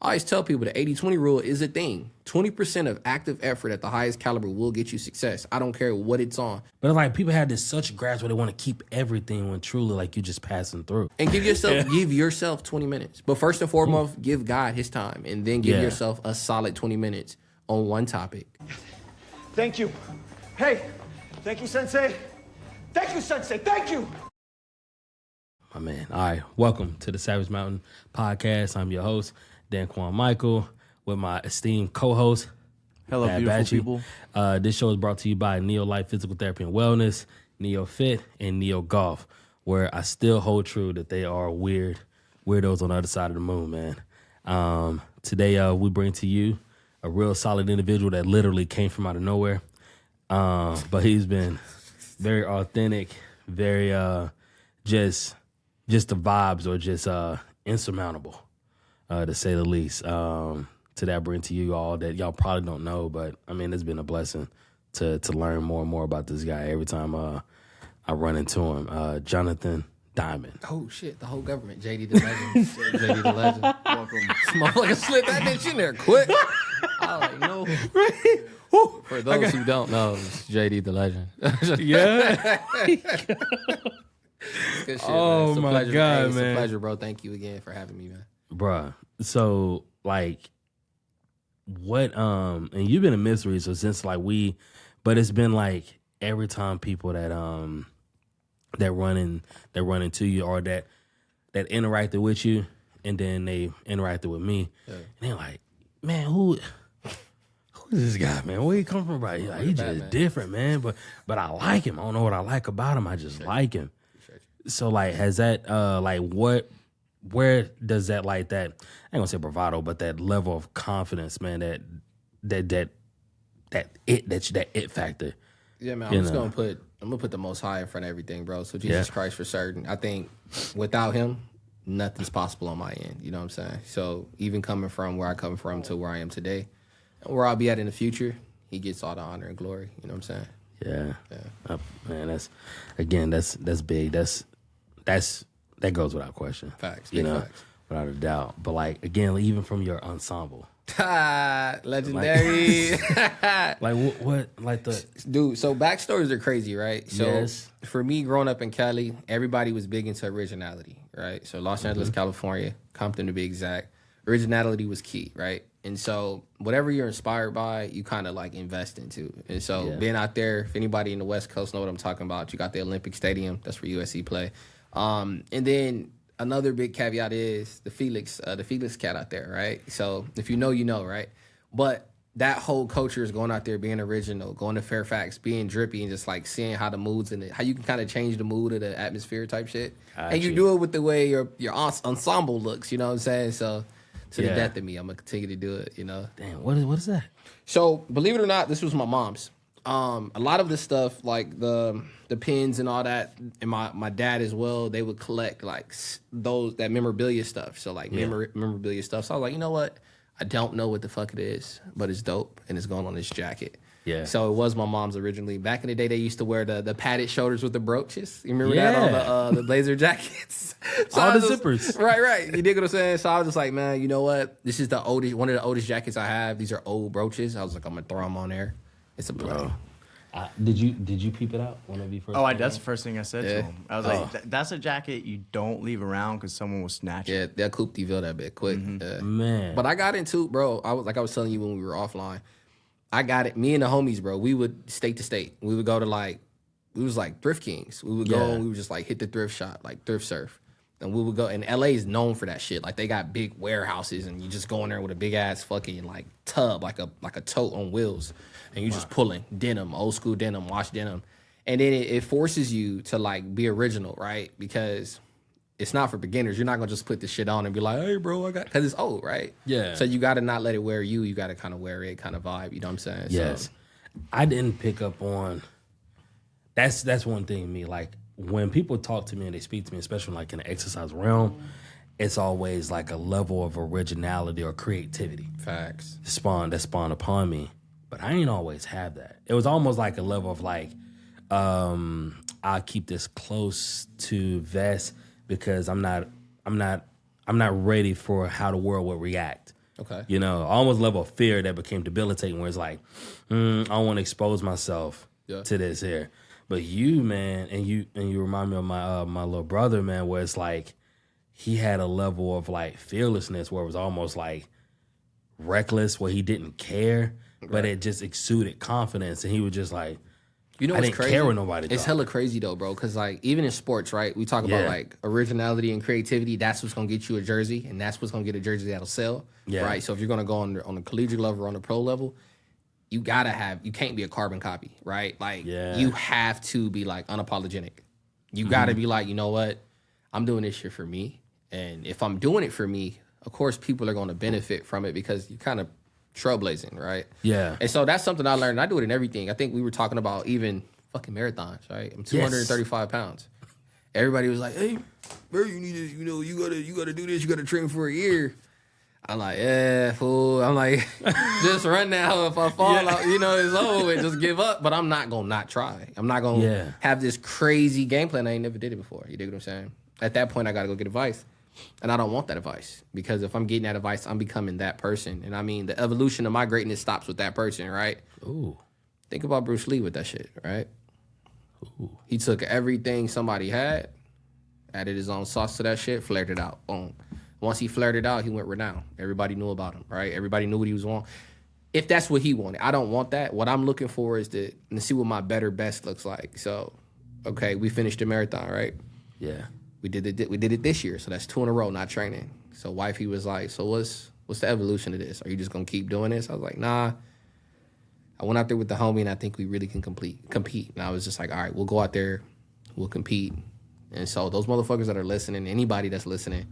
I always tell people the 80-20 rule is a thing. 20% of active effort at the highest caliber will get you success. I don't care what it's on. But like people have this such grasp where they want to keep everything when truly like you're just passing through. And give yourself 20 minutes. But first and foremost, give God his time, and then give yourself a solid 20 minutes on one topic. Thank you. Hey, thank you, Sensei. Thank you, Sensei. Thank you. My man. All right. Welcome to the Savage Mountain Podcast. I'm your host, Dan Quan Mickel, with my esteemed co-host. Hello, beautiful people. This show is brought to you by Neo Life Physical Therapy and Wellness, Neo Fit, and Neo Golf, where I still hold true that they are weirdos on the other side of the moon, man. Today, we bring to you a real solid individual that literally came from out of nowhere. But he's been very authentic, very just the vibes are just insurmountable, to say the least. Today I bring to you all that y'all probably don't know, but I mean it's been a blessing to learn more and more about this guy every time I run into him. Jonathan Diamond. Oh shit, the whole government. JD the Legend. JD the Legend. Welcome. Motherfucker slid that bitch in there quick. I was like, no. For those who don't know, it's JD the Legend. Yeah. Good shit, Oh man. my God, it's man. a pleasure, bro. Thank you again for having me, man. Bruh. So like what and you've been a mystery so since like but it's been like every time people that run into you or that interacted with you and then they interacted with me and they're like, man, who is this guy, man? Where he come from, bro? Like, he just different, man. But I like him. I don't know what I like about him. I just like him. So like, has that where does that like that? I ain't gonna say bravado, but that level of confidence, man. That it factor. Yeah, man. I'm gonna put the Most High in front of everything, bro. So Jesus Christ for certain. I think without him, nothing's possible on my end. You know what I'm saying? So even coming from where I come from to where I am today, and where I'll be at in the future, he gets all the honor and glory. You know what I'm saying? Yeah. Man, that's big. That goes without question. Facts. You know, facts. without a doubt. But like again, even from your ensemble. Legendary. Like what like the Dude, so backstories are crazy, right? So Yes. for me growing up in Cali, everybody was big into originality, right? So Los Angeles, California, Compton to be exact. Originality was key, right? And so whatever you're inspired by, you kind of like invest into. And so being out there, if anybody in the West Coast know what I'm talking about, you got the Olympic Stadium. That's where USC play. And then another big caveat is the Felix cat out there, right? So if you know, you know, right? But that whole culture is going out there, being original, going to Fairfax, being drippy, and just like seeing how the moods and how you can kind of change the mood of the atmosphere type shit. And you do it with the way your ensemble looks, you know what I'm saying? So to the death of me, I'm gonna continue to do it, you know. damn, what is that? So believe it or not, this was my mom's. A lot of the stuff like the pins and all that, and my dad as well, they would collect like that memorabilia stuff. So like memorabilia stuff. So I was like, you know what? I don't know what the fuck it is, but it's dope and it's going on this jacket. Yeah. So it was my mom's originally. Back in the day, they used to wear the padded shoulders with the brooches. You remember that on the blazer jackets? So all the zippers. Right. You dig what I'm saying? So I was just like, man, you know what? This is one of the oldest jackets I have. These are old brooches. I was like, I'm gonna throw them on there. It's a blow. Did you peep it out whenever you first? That's the first thing I said to him. I was like, "That's a jacket you don't leave around because someone will snatch it." Yeah, they'll coupe the ville that bit quick. Man. But I got into, bro. I was telling you when we were offline. I got it. Me and the homies, bro. We would state to state. We would go to we was like thrift kings. We would go and we would just like hit the thrift shop, like thrift surf. And we would go, and LA is known for that shit. Like they got big warehouses, and you just go in there with a big ass fucking like tub, like a tote on wheels, and you just pulling denim, old school denim, wash denim, and then it forces you to like be original, right? Because it's not for beginners. You're not gonna just put this shit on and be like, hey, bro, because it's old, right? Yeah. So you got to not let it wear you. You got to kind of wear it, kind of vibe. You know what I'm saying? Yes. So, I didn't pick up on. That's one thing. Me like. When people talk to me and they speak to me, especially like in the exercise realm, it's always like a level of originality or creativity. Facts. That spawned upon me. But I ain't always have that. It was almost like a level of like, I'll keep this close to vest because I'm not ready for how the world will react Okay. You know, almost level of fear that became debilitating, where it's like, I don't want to expose myself to this here. But you, man, and you remind me of my little brother, man, where it's like he had a level of like fearlessness where it was almost like reckless, where he didn't care, but it just exuded confidence, and he was just like, you know, I didn't care what nobody thought. It's hella crazy though, bro. Because like even in sports, right? We talk about like originality and creativity. That's what's gonna get you a jersey, and that's what's gonna get a jersey that'll sell. Yeah. Right. So if you're gonna go on the collegiate level or on the pro level, you can't be a carbon copy, right? Like you have to be like unapologetic. You gotta be like, you know what? I'm doing this shit for me, and if I'm doing it for me, of course people are gonna benefit from it because you kind of trailblazing, right? Yeah. And so that's something I learned. I do it in everything. I think we were talking about even fucking marathons, right? I'm 235 pounds. Everybody was like, hey, bro, you need to, you gotta do this, you gotta train for a year. I'm like, yeah, fool. I'm like, just run now. If I fall out, it's over. Just give up. But I'm not gonna not try. I'm not gonna have this crazy game plan. I ain't never did it before. You dig what I'm saying? At that point, I gotta go get advice. And I don't want that advice, because if I'm getting that advice, I'm becoming that person. And I mean, the evolution of my greatness stops with that person, right? Ooh. Think about Bruce Lee with that shit, right? Ooh. He took everything somebody had, added his own sauce to that shit, flared it out. Boom. Once he flared it out, he went renowned. Everybody knew about him, right? Everybody knew what he was on. If that's what he wanted, I don't want that. What I'm looking for is to see what my better best looks like. So, okay, we finished the marathon, right? Yeah. We did it this year, so that's 2 in a row, not training. So wifey was like, so what's the evolution of this? Are you just gonna keep doing this? I was like, nah. I went out there with the homie, and I think we really can compete. And I was just like, all right, we'll go out there, we'll compete. And so those motherfuckers that are listening, anybody that's listening,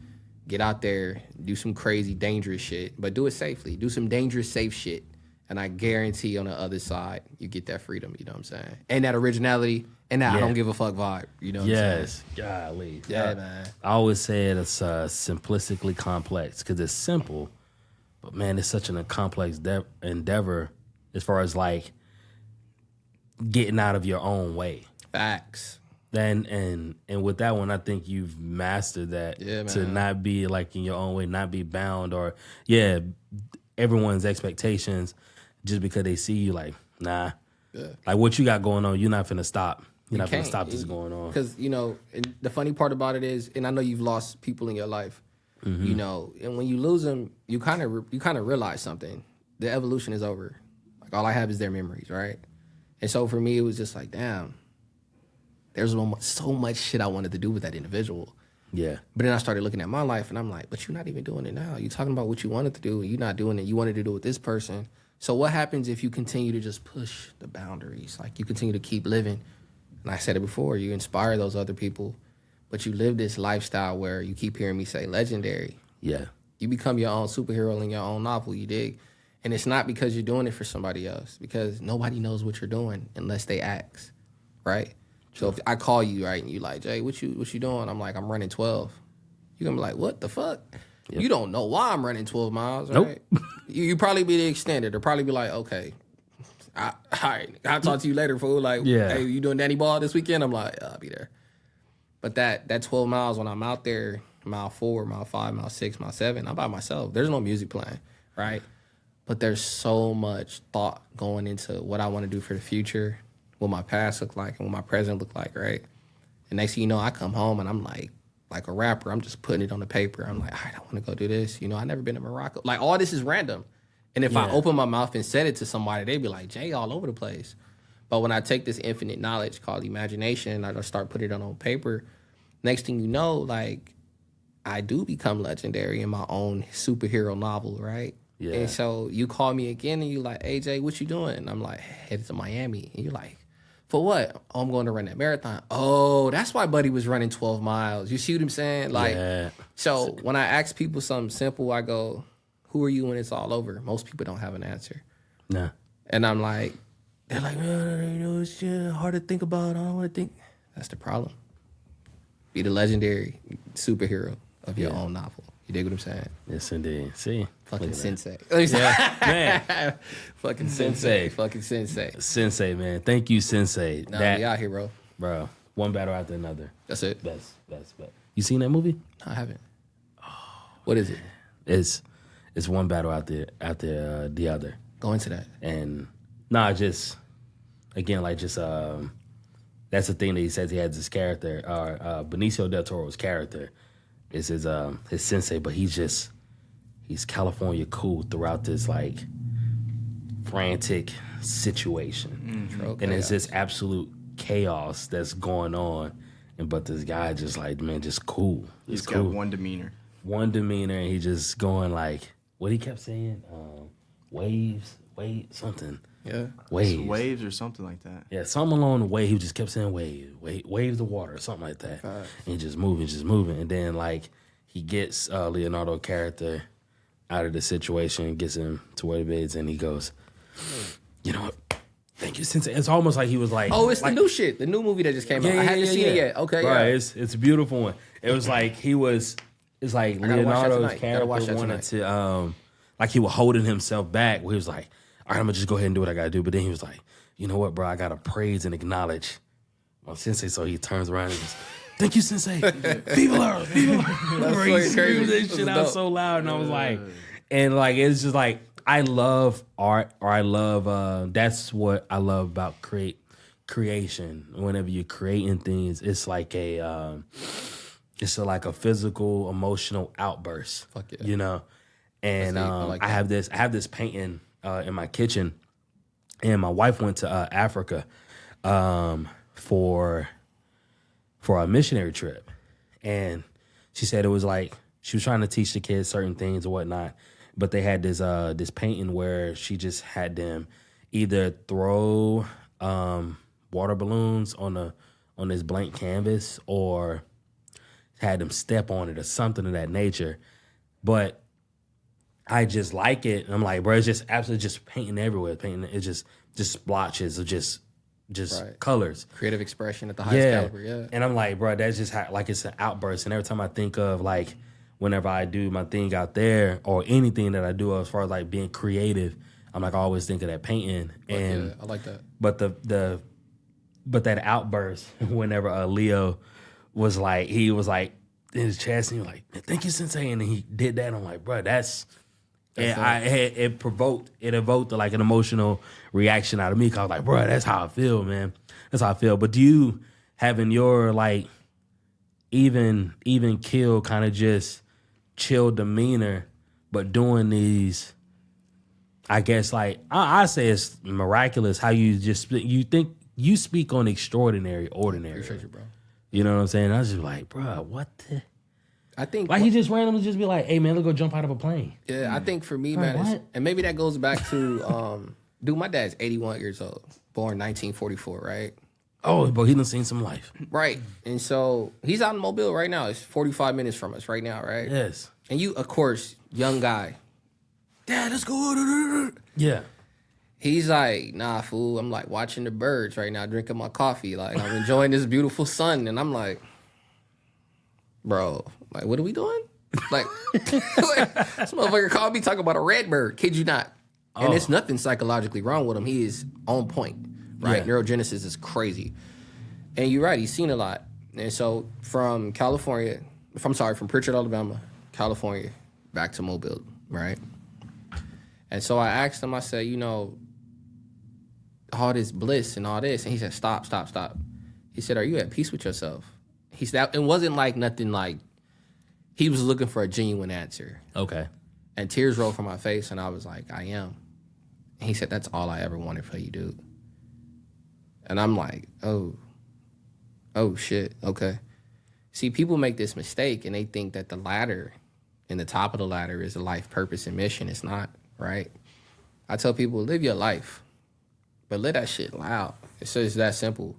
get out there, do some crazy, dangerous shit, but do it safely. Do some dangerous, safe shit. And I guarantee on the other side, you get that freedom, you know what I'm saying? And that originality, and that I don't give a fuck vibe, you know what I'm saying? Yes, golly. Yeah, man. I always say it's simplistically complex, because it's simple, but man, it's such an complex endeavor as far as like getting out of your own way. Facts. And with that one, I think you've mastered that, to not be like in your own way, not be bound, or everyone's expectations just because they see you like, nah. Yeah. Like what you got going on, you're not finna stop. You're not finna stop this going on. Because, and the funny part about it is, and I know you've lost people in your life, and when you lose them, you kind of realize something. The evolution is over. Like all I have is their memories, right? And so for me, it was just like, damn, there's so much shit I wanted to do with that individual. Yeah. But then I started looking at my life, and I'm like, but you're not even doing it now. You're talking about what you wanted to do, and you're not doing it. You wanted to do it with this person. So what happens if you continue to just push the boundaries? Like you continue to keep living. And I said it before, you inspire those other people, but you live this lifestyle where you keep hearing me say legendary. Yeah. You become your own superhero in your own novel, you dig? And it's not because you're doing it for somebody else, because nobody knows what you're doing unless they ask, right? So if I call you, right, and you like, Jay, what you doing? I'm like, I'm running 12. You're going to be like, what the fuck? Yep. You don't know why I'm running 12 miles, right? Nope. You probably be the extended, or probably be like, okay, all right, I'll talk to you later, fool. Like, hey, you doing Danny Ball this weekend? I'm like, I'll be there. But that 12 miles, when I'm out there, mile 4, mile 5, mile 6, mile 7, I'm by myself. There's no music playing, right? But there's so much thought going into what I want to do for the future, what my past look like, and what my present look like, right? And next thing you know, I come home and I'm like a rapper, I'm just putting it on the paper. I'm like, all right, I want to go do this. I've never been to Morocco. Like, all this is random. And if I open my mouth and said it to somebody, they'd be like, Jay, all over the place. But when I take this infinite knowledge called imagination, I just start putting it on paper, next thing you know, like, I do become legendary in my own superhero novel, right? Yeah. And so you call me again and you like, hey, Jay, what you doing? And I'm like, headed to Miami. And you're like, for what? Oh, I'm going to run that marathon. Oh, that's why Buddy was running 12 miles. You see what I'm saying? Like, so when I ask people something simple, I go, who are you when it's all over? Most people don't have an answer. Nah. And I'm like, they're like, it's hard to think about. I don't want to think. That's the problem. Be the legendary superhero of your own novel. You dig what I'm saying? Yes, indeed. See? Fucking sensei. Yeah, man. Fucking sensei. Fucking sensei. Sensei, man. Thank you, sensei. Nah, we out here, bro. Bro, one battle after another. That's it. Best. You seen that movie? I haven't. What is it? it's one battle after the other. Go into that. And just again, like just that's the thing that he says he has this character, Benicio del Toro's character is his sensei, but he's California cool throughout this like frantic situation. And it's this absolute chaos that's going on. But this guy just like, man, just cool. He's cool. got one demeanor, and he just going like, what he kept saying, waves, something. Yeah. Waves or something like that. Yeah, something along the way. He just kept saying waves of water or something like that. And he just moving. And then like he gets Leonardo character out of the situation, gets him to where he is, and he goes, you know what? Thank you, Sensei. It's almost like he was like, oh, it's like, the new shit, the new movie that just came out. I haven't seen it yet. Okay, right, yeah. it's a beautiful one. It was like it's like Leonardo's character wanted to like he was holding himself back. Where he was like, all right, I'm gonna just go ahead and do what I gotta do. But then he was like, you know what, bro? I gotta praise and acknowledge my Sensei. So he turns around and goes, thank you, Sensei. Viva la, viva la. Bro, he screamed that shit out so loud, and I was like, and like it's just like. I love art, or I love, that's what I love about creation. Whenever you're creating things, it's like like a physical, emotional outburst. Fuck yeah. You know? And I have this painting in my kitchen, and my wife went to Africa for a missionary trip. And she said it was like, she was trying to teach the kids certain things or whatnot. But they had this painting where she just had them either throw water balloons on this blank canvas, or had them step on it or something of that nature. But I just like it. And I'm like, bro, it's just absolutely just painting everywhere. It's just splotches of just right. Colors. Creative expression at the highest caliber, yeah. And I'm like, bro, that's just how, like, it's an outburst. And every time I think of like, whenever I do my thing out there, or anything that I do as far as like being creative, I'm like, I always think of that painting. And yeah, I like that. But but that outburst whenever Leo was like, he was like in his chest, and he was like, thank you, Sensei, and then he did that. I'm like, bro, it evoked like an emotional reaction out of me, cause I was like, bro, that's how I feel, man. That's how I feel. But do you having your like even kill kind of just chill demeanor, but doing these, I guess, like I say it's miraculous how you think you speak on extraordinary, ordinary. Appreciate you, bro. You know what I'm saying? I was just like, bro, what the? I think like he just randomly just be like, hey man, let's go jump out of a plane. Yeah, I think for me, man, and maybe that goes back to dude, my dad's 81 years old, born 1944, right? Oh, but he done seen some life. Right. And so he's out in Mobile right now. It's 45 minutes from us right now, right? Yes. And you, of course, young guy. Dad, let's go. Yeah. He's like, nah, fool. I'm like watching the birds right now, drinking my coffee. Like, I'm enjoying this beautiful sun. And I'm like, bro, like, what are we doing? Like, this motherfucker called me talking about a red bird. Kid you not. And there's nothing psychologically wrong with him. He is on point. Right, yeah. Neurogenesis is crazy, and you're right. He's seen a lot, and so from Pritchard, Alabama, California, back to Mobile, right? And so I asked him. I said, you know, all this bliss and all this, and he said, stop. He said, are you at peace with yourself? He said, it wasn't like nothing like. He was looking for a genuine answer. Okay. And tears rolled from my face, and I was like, I am. And he said, that's all I ever wanted for you, dude. And I'm like, oh shit, okay. See, people make this mistake and they think that the ladder and the top of the ladder is a life purpose and mission. It's not, right? I tell people, live your life, but live that shit loud. It's just that simple.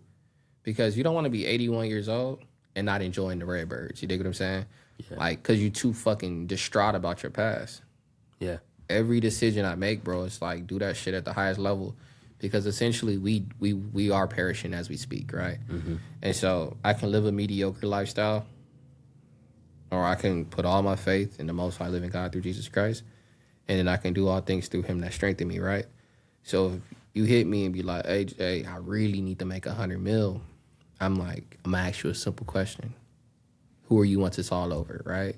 Because you don't want to be 81 years old and not enjoying the Redbirds. You dig what I'm saying? Yeah. Like, because you're too fucking distraught about your past. Yeah. Every decision I make, bro, it's like, do that shit at the highest level. Because essentially we are perishing as we speak, right? Mm-hmm. And so I can live a mediocre lifestyle, or I can put all my faith in the Most High living God through Jesus Christ, and then I can do all things through Him that strengthen me, right? So if you hit me and be like, hey, I really need to make 100 mil, I'm like, I'm gonna ask you a simple question. Who are you once it's all over, right?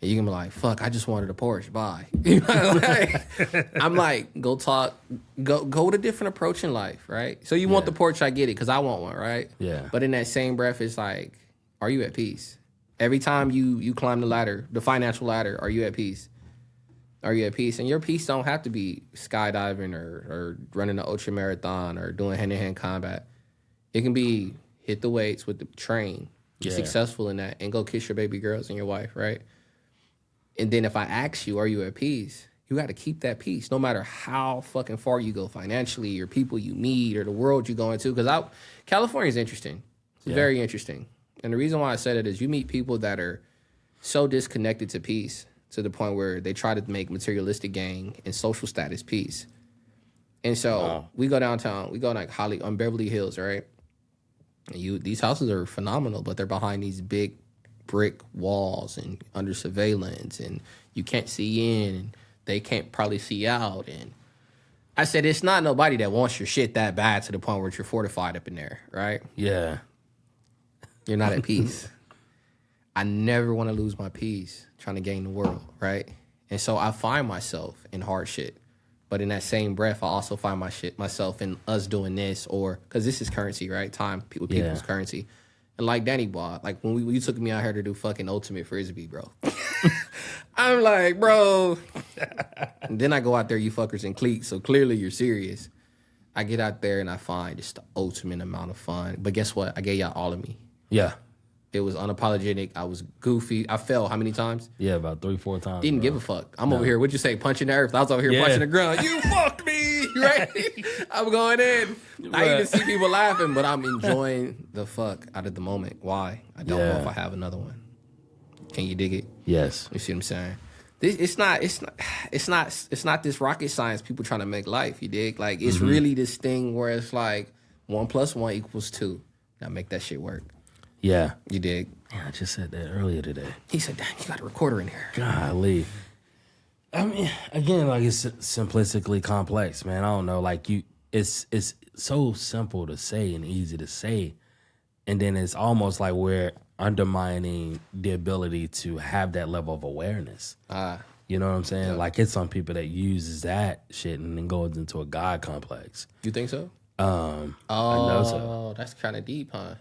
And you can be like, fuck, I just wanted a Porsche. Bye. You know, like, I'm like, go with a different approach in life, right? So you want the Porsche, I get it, because I want one, right? Yeah. But in that same breath, it's like, are you at peace? Every time you climb the ladder, the financial ladder, are you at peace? Are you at peace? And your peace don't have to be skydiving or running an ultra marathon or doing hand-to-hand combat. It can be hit the weights with the train, be successful in that, and go kiss your baby girls and your wife, right? And then if I ask you, are you at peace? You got to keep that peace, no matter how fucking far you go financially, or people you meet, or the world you go into. Because California is interesting. It's very interesting. And the reason why I said it is you meet people that are so disconnected to peace to the point where they try to make materialistic gain and social status peace. And so we go downtown, we go like on Beverly Hills, right? And these houses are phenomenal, but they're behind these big brick walls and under surveillance, and you can't see in, and they can't probably see out. And I said, it's not nobody that wants your shit that bad to the point where you're fortified up in there, right? Yeah. You're not at peace. I never want to lose my peace trying to gain the world, right? And so I find myself in hard shit. But in that same breath, I also find myself in us doing this, or because this is currency, right? Time with people's currency. And like Danny Boy, like when you took me out here to do fucking ultimate frisbee, bro. I'm like, bro. And then I go out there, you fuckers in cleats, so clearly you're serious. I get out there and I find just the ultimate amount of fun. But guess what? I gave y'all all of me. Yeah. It was unapologetic. I was goofy. I fell how many times? Yeah, about 3-4 times. Didn't give a fuck. I'm over here. What'd you say? Punching the earth. I was over here punching the ground. You fucked me, right? I'm going in. I even see people laughing, but I'm enjoying the fuck out of the moment. Why? I don't know if I have another one. Can you dig it? Yes. You see what I'm saying? It's not this rocket science people trying to make life. You dig? Like it's really this thing where it's like 1 + 1 = 2. Now make that shit work. Yeah. You dig? Man, I just said that earlier today. He said, damn, you got a recorder in here. Golly. I mean, again, like it's simplistically complex, man. I don't know. Like it's so simple to say and easy to say. And then it's almost like we're undermining the ability to have that level of awareness. You know what I'm saying? Yeah. Like it's some people that uses that shit and then goes into a God complex. You think so? I know so. Oh, that's kind of deep, huh?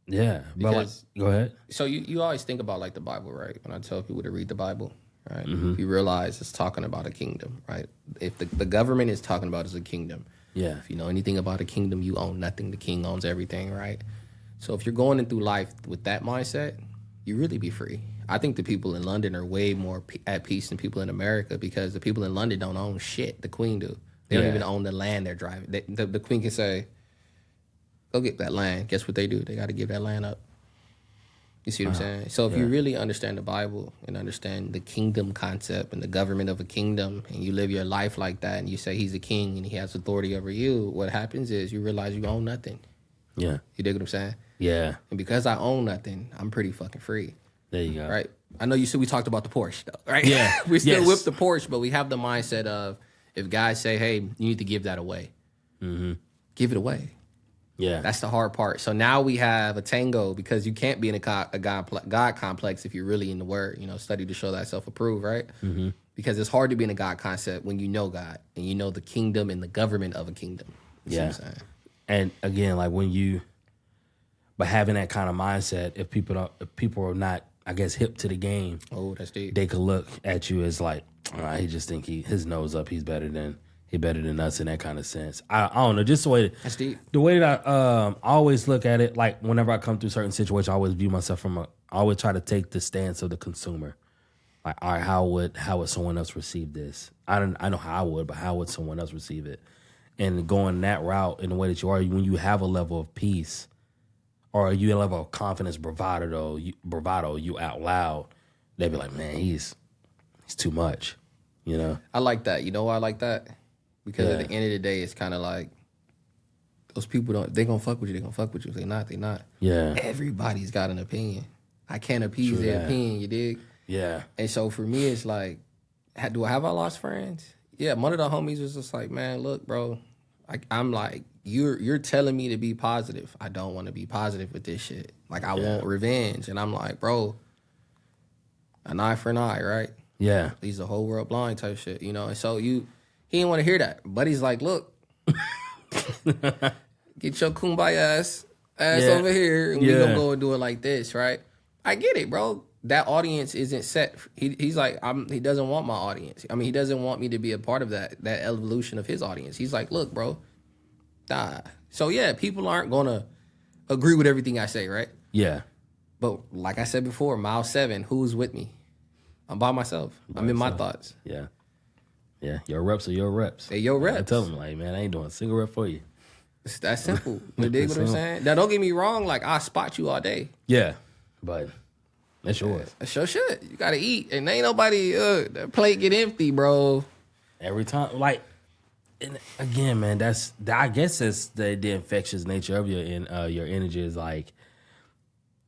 Yeah, but like, go ahead. So you always think about like the Bible, right? When I tell people to read the Bible, right? You realize it's talking about a kingdom, right? If the government is talking about is a kingdom. Yeah. If you know anything about a kingdom, you own nothing. The king owns everything, right? So if you're going in through life with that mindset, you really be free. I think the people in London are way more at peace than people in America because the people in London don't own shit. The queen do. They don't even own the land they're driving. The queen can say, go get that land. Guess what they do? They got to give that land up. You see what I'm saying? So if you really understand the Bible and understand the kingdom concept and the government of a kingdom, and you live your life like that, and you say he's a king and he has authority over you, what happens is you realize you own nothing. Yeah. You dig what I'm saying? Yeah. And because I own nothing, I'm pretty fucking free. There you go. Right? I know you said we talked about the Porsche, though, right? Yeah. We still whip the Porsche, but we have the mindset of if guys say, hey, you need to give that away, give it away. Yeah. That's the hard part. So now we have a tango because you can't be in a God complex if you're really in the word, study to show thyself approved, right? Because it's hard to be in a God concept when you know God and you know the kingdom and the government of a kingdom. You see what I'm saying? And again, like but having that kind of mindset, if people are not, I guess, hip to the game, that's deep. They could look at you as like, all right, he just think his nose up, he's better than us in that kind of sense. I don't know, just the way that's deep. The way that I always look at it, like whenever I come through certain situations, I always view myself I always try to take the stance of the consumer. Like, all right, how would someone else receive this? I know how I would, but how would someone else receive it? And going that route in the way that you are, when you have a level of peace or you have a level of confidence, bravado, you out loud, they'd be like, man, he's too much, I like that. You know why I like that? Because at the end of the day, it's kind of like those people they gonna fuck with you. They gonna fuck with you. If they not, they not. Yeah. Everybody's got an opinion. I can't appease their opinion. You dig? Yeah. And so for me, it's like, have I lost friends? Yeah. One of the homies was just like, man, look, bro. I'm like, you're telling me to be positive. I don't want to be positive with this shit. Like I want revenge, and I'm like, bro. An eye for an eye, right? Yeah. Leaves the whole world blind type shit, you know? And so he didn't want to hear that. But he's like, look, get your kumbaya ass over here, and we gonna go and do it like this, right? I get it, bro. That audience isn't set. He's like, he doesn't want my audience. I mean, he doesn't want me to be a part of that evolution of his audience. He's like, look, bro, die. So yeah, people aren't gonna agree with everything I say, right? Yeah. But like I said before, mile 7, who's with me? I'm by myself. I'm in my thoughts. Yeah. Yeah. Your reps are your reps. They your reps. I tell them, like, man, I ain't doing a single rep for you. It's that simple. You dig what I'm saying? Now, don't get me wrong. Like, I spot you all day. Yeah. But that's yours. That's your shit. You got to eat. And ain't nobody, that plate get empty, bro. Every time. Like, and again, man, I guess that's the infectious nature of your energy is like,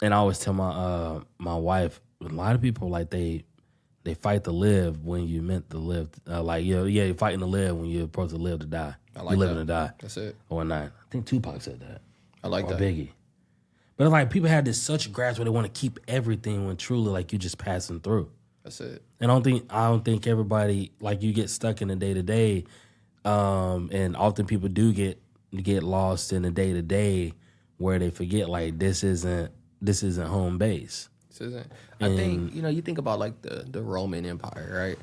and I always tell my wife, a lot of people, like, they fight to live when you meant to live. Like, you're fighting to live when you're supposed to live to die. I like you're living that. to die. That's it. Or not. I think Tupac said that. I like or that. Biggie. But it's like people have this such grasp where they want to keep everything when truly like you're just passing through. That's it. And I don't think everybody, like, you get stuck in the day to day, and often people do get lost in the day to day where they forget like this isn't home base. This isn't. I think you think about like the Roman Empire, right?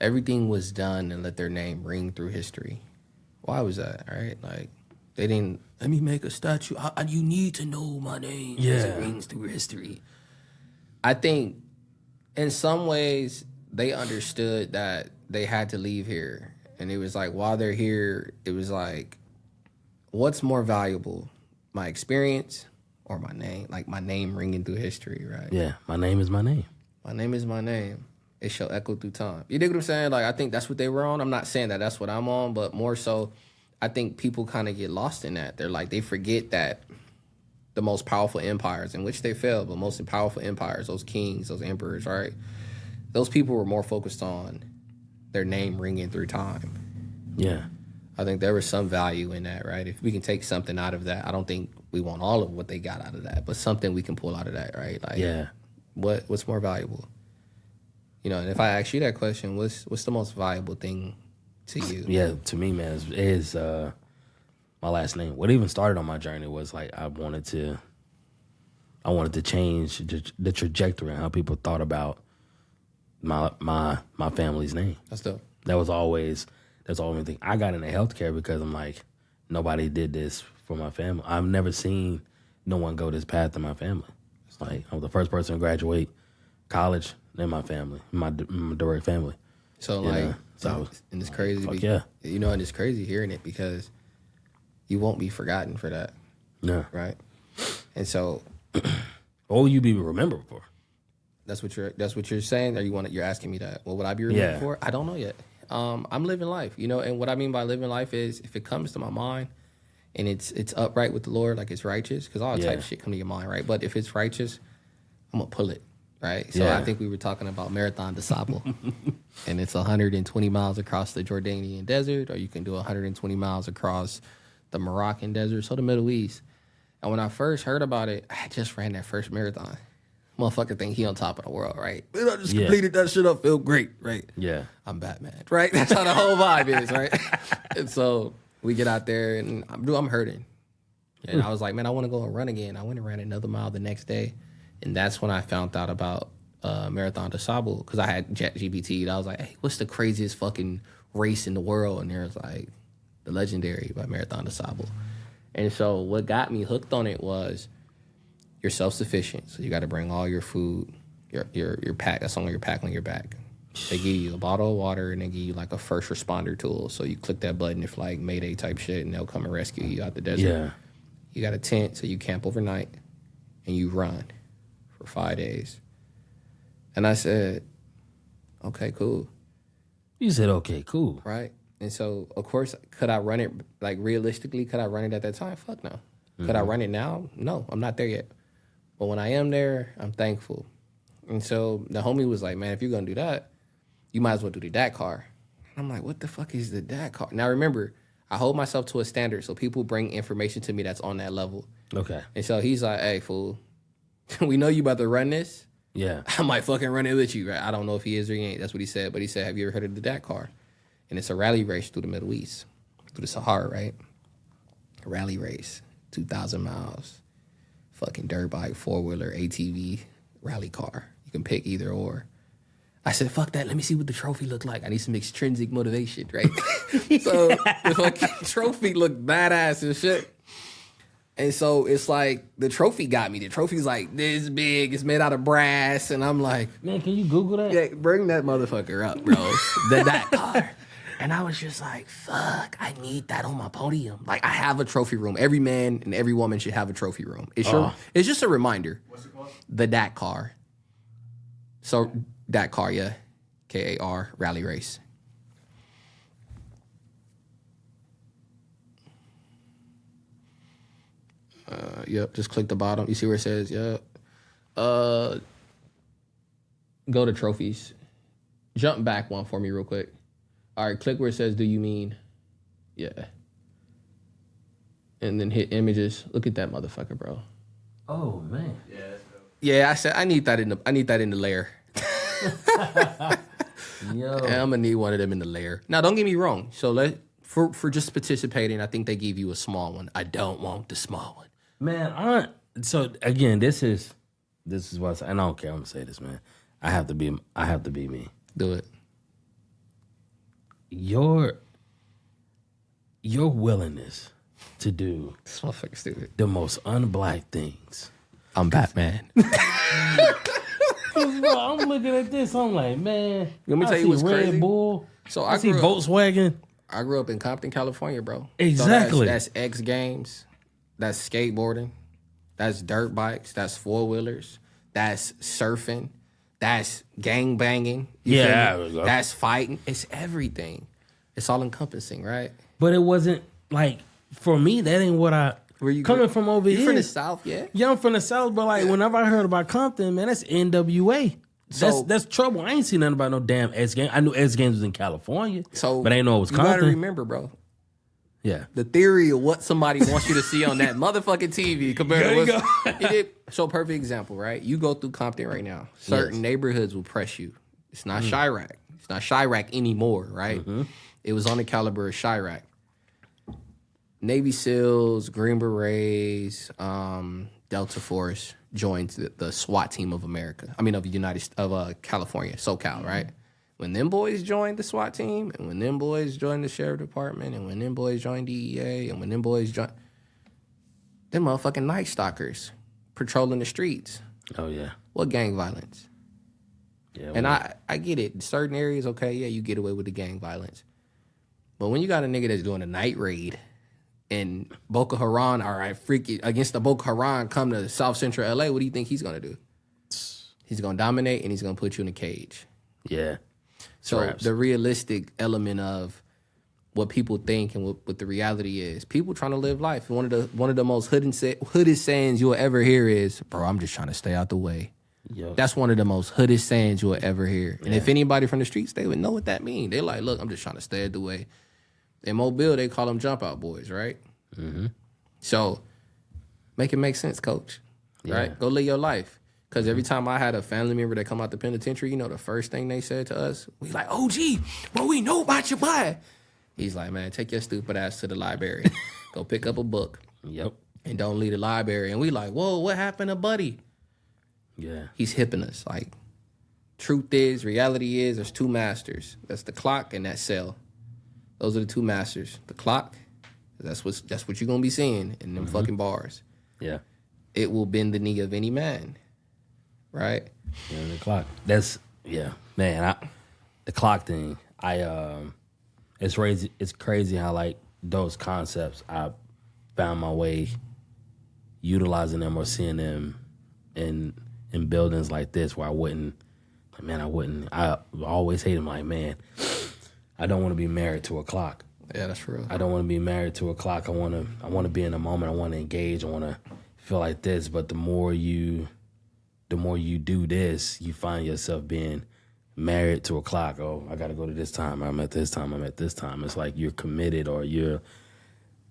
Everything was done and let their name ring through history. Why was that? Right? Like they didn't. Let me make a statue. You need to know my name. As it rings through history. I think in some ways they understood that they had to leave here. And it was like, while they're here, it was like, what's more valuable, my experience or my name? Like my name ringing through history, right? Yeah, my name is my name. My name is my name. It shall echo through time. You dig what I'm saying? Like, I think that's what they were on. I'm not saying that that's what I'm on, but more so, I think people kind of get lost in that. They're like, they forget that the most powerful empires, in which they failed, but most powerful empires, those kings, those emperors, right? Those people were more focused on their name ringing through time. Yeah. I think there was some value in that, right? If we can take something out of that, I don't think we want all of what they got out of that, but something we can pull out of that, right? Like, yeah. What's more valuable? You know, and if I ask you that question, what's the most valuable thing to you? Yeah, to me, man, is my last name. What even started on my journey was like I wanted to change the trajectory and how people thought about my family's name. That's dope. That's the only thing. I got into healthcare because I'm like, nobody did this for my family. I've never seen no one go this path in my family. It's like I'm the first person to graduate college in my family, my direct family. So and it's crazy. You know, and it's crazy hearing it because you won't be forgotten for that. Yeah. Right. And so, what will you be remembered for? That's what you're saying, or you're asking me that? What would I be remembered for? I don't know yet. I'm living life, you know, and what I mean by living life is if it comes to my mind and it's upright with the Lord, like it's righteous, because all type of shit come to your mind, right? But if it's righteous, I'm gonna pull it. Right, so I think we were talking about Marathon des Sables, and it's 120 miles across the Jordanian desert, or you can do 120 miles across the Moroccan desert, so the Middle East. And when I first heard about it, I just ran that first marathon. Motherfucker think he on top of the world, right? I just completed that shit up, feel great, right? Yeah, I'm Batman, right? That's how the whole vibe is, right? And so we get out there, and I'm hurting, and I was like, man, I want to go and run again. I went and ran another mile the next day. And that's when I found out about Marathon des Sables, because I had ChatGPT. I was like, hey, what's the craziest fucking race in the world? And there's like the Legendary by Marathon des Sables. And so what got me hooked on it was you're self-sufficient. So you got to bring all your food, your pack. That's on your pack on your back. They give you a bottle of water and they give you like a first responder tool. So you click that button if like Mayday type shit and they'll come and rescue you out the desert. Yeah. You got a tent so you camp overnight and you run for 5 days. And I said, okay, cool. You said, okay, cool. Right? And so, of course, could I run it, like realistically, could I run it at that time? Fuck no. Mm-hmm. Could I run it now? No, I'm not there yet. But when I am there, I'm thankful. And so the homie was like, man, if you're going to do that, you might as well do the Dakar. And I'm like, what the fuck is the Dakar? Now, remember, I hold myself to a standard, so people bring information to me that's on that level. Okay. And so he's like, hey, fool, we know you about to run this. Yeah. I might fucking run it with you, right? I don't know if he is or he ain't. That's what he said. But he said, have you ever heard of the Dakar? And it's a rally race through the Middle East, through the Sahara, right? A rally race, 2,000 miles, fucking dirt bike, four-wheeler, ATV, rally car. You can pick either or. I said, fuck that. Let me see what the trophy looked like. I need some extrinsic motivation, right? So the fucking trophy looked badass and shit. And so it's like, the trophy got me. The trophy's like this big. It's made out of brass. And I'm like, Man, can you Google that? yeah, bring that motherfucker up, bro. that car. And I was just like, fuck, I need that on my podium. Like, I have a trophy room. Every man and every woman should have a trophy room. It's just a reminder. What's it called? The Dakar. So, Dakar, yeah. K-A-R, rally race. Yep, just click the bottom. You see where it says, yep. Go to trophies. Jump back one for me real quick. All right, click where it says, do you mean? Yeah. And then hit images. Look at that motherfucker, bro. Oh man. Yeah, that's dope. Yeah, I said I need that in the layer. Yo. And I'm gonna need one of them in the layer. Now, don't get me wrong. So for just participating, I think they give you a small one. I don't want the small one. Man, so again, this is what and I don't care. I'm gonna say this, man. I have to be me. Do it. Your willingness to do This motherfucker stupid. the most unblack things. I'm Batman. Bro, I'm looking at this. I'm like, man. Let me I tell you see what's Red crazy. Bull. So I I see grew up, Volkswagen. I grew up in Compton, California, bro. Exactly. So that's X Games. That's skateboarding. That's dirt bikes. That's four wheelers. That's surfing. That's gang banging. You Yeah, feel me? That's fighting. It's everything. It's all encompassing, right? But it wasn't like for me. That ain't what I. Where you coming grew- from over You here. from the South, yeah? Yeah, I'm from the South, but like whenever I heard about Compton, man, that's NWA. So- That's trouble. I ain't seen nothing about no damn X Games. I knew X Games was in California, So, but I didn't know it was you gotta Compton. remember, bro. Yeah. The theory of what somebody wants you to see on that motherfucking TV compared to what's... So, perfect example, right? You go through Compton right now. Certain neighborhoods will press you. It's not Chirac. It's not Chirac anymore, right? It was on the caliber of Chirac. Navy SEALs, Green Berets, Delta Force joined the SWAT team of America. I mean, of California, SoCal, right? When them boys joined the SWAT team, and when them boys joined the sheriff department, and when them boys joined DEA, and when them boys joined, them motherfucking Night Stalkers patrolling the streets. Oh yeah. What gang violence? Yeah. And well, I get it. In certain areas, okay, yeah, you get away with the gang violence. But when you got a nigga that's doing a night raid and Boko Haram, all right, freaky against the Boko Haram come to South Central LA, what do you think he's gonna do? He's gonna dominate and he's gonna put you in a cage. yeah. So Perhaps. the realistic element of what people think and what the reality is, people trying to live life. One of the most hooded sayings you'll ever hear is, "Bro, I'm just trying to stay out the way." Yo. That's one of the most hooded sayings you'll ever hear. And if anybody from the streets, they would know what that means. They like, look, I'm just trying to stay out the way. In Mobile, they call them jump out boys, right? Mm-hmm. So make it make sense, coach. Right? Go live your life. Because every time I had a family member that come out the penitentiary, you know, the first thing they said to us, we like, oh, gee, bro, we know about your boy. He's like, man, take your stupid ass to the library. Go pick up a book. Yep. And don't leave the library. And we like, whoa, what happened to Buddy? Yeah. He's hipping us. Like, truth is, reality is, there's two masters. That's the clock and that cell. Those are the two masters. The clock, that's what you're going to be seeing in them fucking bars. Yeah. It will bend the knee of any man. Right? Yeah, the clock. That's man. The clock thing. It's crazy. It's crazy how like those concepts I found my way utilizing them or seeing them in buildings like this where I wouldn't. I always hate them. Like, man, I don't want to be married to a clock. Yeah, that's real. I don't want to be married to a clock. I want to be in the moment. I want to engage. I want to feel like this. But the more you do this, you find yourself being married to a clock. Oh, I got to go to this time. I'm at this time. I'm at this time. It's like you're committed, or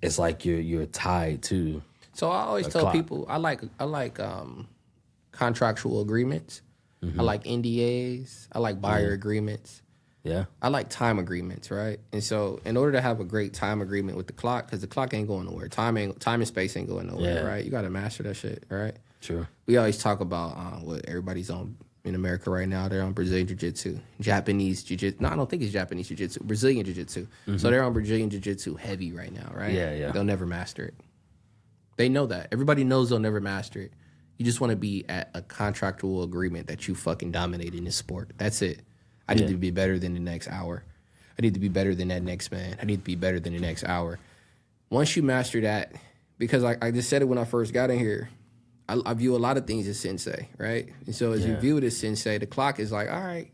it's like you're tied to. So I always tell clock. people I like contractual agreements, I like NDAs. I like buyer agreements. Yeah. I like time agreements, right? And so in order to have a great time agreement with the clock, because the clock ain't going nowhere. Time and space ain't going nowhere, right? You got to master that shit, right? Sure. We always talk about what everybody's on in America right now. They're on Brazilian Jiu-Jitsu, Japanese Jiu-Jitsu. No, I don't think it's Japanese Jiu-Jitsu. Brazilian Jiu-Jitsu. So they're on Brazilian Jiu-Jitsu heavy right now, right? Yeah. They'll never master it. They know that. Everybody knows they'll never master it. You just want to be at a contractual agreement that you fucking dominate in this sport. That's it. I need to be better than the next hour. I need to be better than that next man. I need to be better than the next hour. Once you master that, because I just said it when I first got in here, I view a lot of things as sensei, right? And so as you view it as sensei, the clock is like, all right,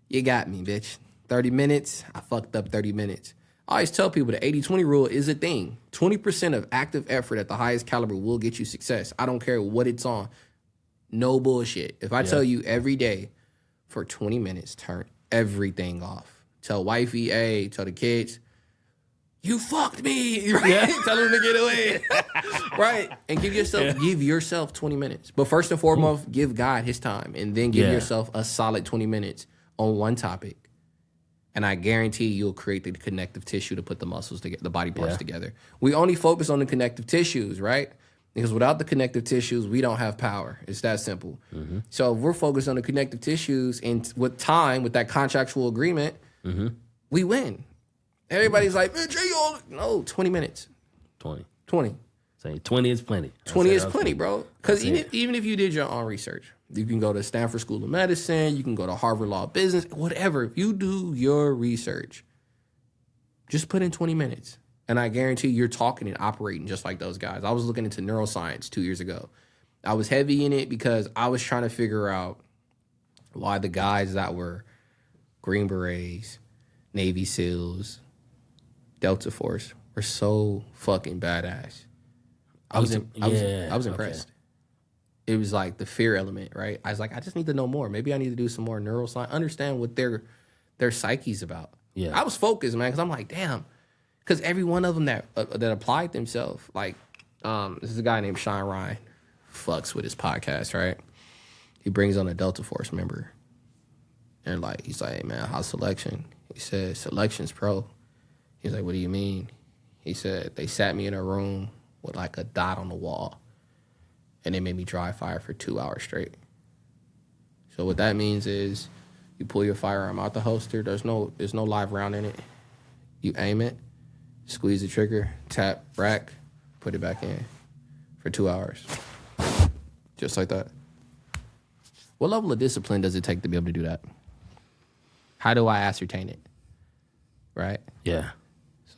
you got me, bitch. 30 minutes, I fucked up 30 minutes. I always tell people the 80-20 rule is a thing. 20% of active effort at the highest caliber will get you success. I don't care what it's on. No bullshit. If I tell you every day for 20 minutes, turn everything off. Tell wifey, hey, tell the kids, you fucked me, right? Tell them to get away, right? And give yourself 20 minutes. But first and foremost, give God his time, and then give yourself a solid 20 minutes on one topic. And I guarantee you'll create the connective tissue to put the muscles together, the body parts together. We only focus on the connective tissues, right? Because without the connective tissues, we don't have power. It's that simple. So if we're focused on the connective tissues and with time, with that contractual agreement, we win. Everybody's like, man, Jay, no, 20 minutes. 20. Saying 20 is plenty. 20 is plenty, bro. Because even if you did your own research, you can go to Stanford School of Medicine, you can go to Harvard Law of Business, whatever. If you do your research, just put in 20 minutes. And I guarantee you're talking and operating just like those guys. I was looking into neuroscience 2 years ago. I was heavy in it because I was trying to figure out why the guys that were Green Berets, Navy SEALs, Delta Force were so fucking badass. I was impressed. Okay. It was like the fear element, right? I was like, I just need to know more. Maybe I need to do some more neuroscience, understand what their psyche's about. Yeah, I was focused, man, because I'm like, damn. Because every one of them that applied themselves, like, this is a guy named Sean Ryan, fucks with his podcast, right? He brings on a Delta Force member. And like, he's like, hey, man, how's selection? He said, selection's pro. He's like, what do you mean? He said, they sat me in a room with like a dot on the wall, and they made me dry fire for 2 hours straight. So what that means is you pull your firearm out the holster. There's no live round in it. You aim it, squeeze the trigger, tap, rack, put it back in for 2 hours. Just like that. What level of discipline does it take to be able to do that? How do I ascertain it? Right? Yeah.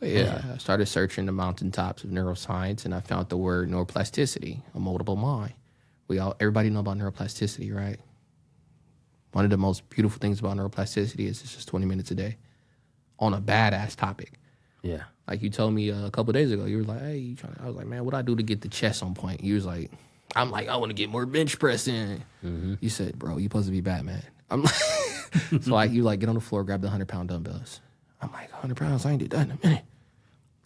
So I started searching the mountaintops of neuroscience, and I found the word neuroplasticity, a moldable mind. Everybody know about neuroplasticity, right? One of the most beautiful things about neuroplasticity is it's just 20 minutes a day on a badass topic. Yeah. Like you told me a couple of days ago, you were like, hey, I was like, man, what I do to get the chest on point? You was like, I'm like, I want to get more bench press in. You said, bro, you supposed to be Batman. I'm like, so like, you like, get on the floor, grab the 100-pound dumbbells. I'm like, 100 pounds, I ain't did that in a minute.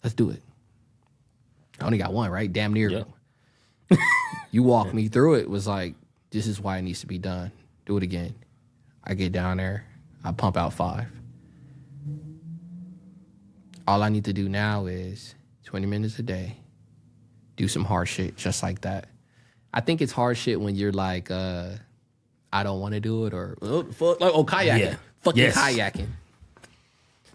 Let's do it. I only got one, right? Damn near. Yep. You walked me through it. Was like, this is why it needs to be done. Do it again. I get down there. I pump out 5. All I need to do now is 20 minutes a day. Do some hard shit just like that. I think it's hard shit when you're like, I don't want to do it, or kayaking. Yeah. Fucking kayaking.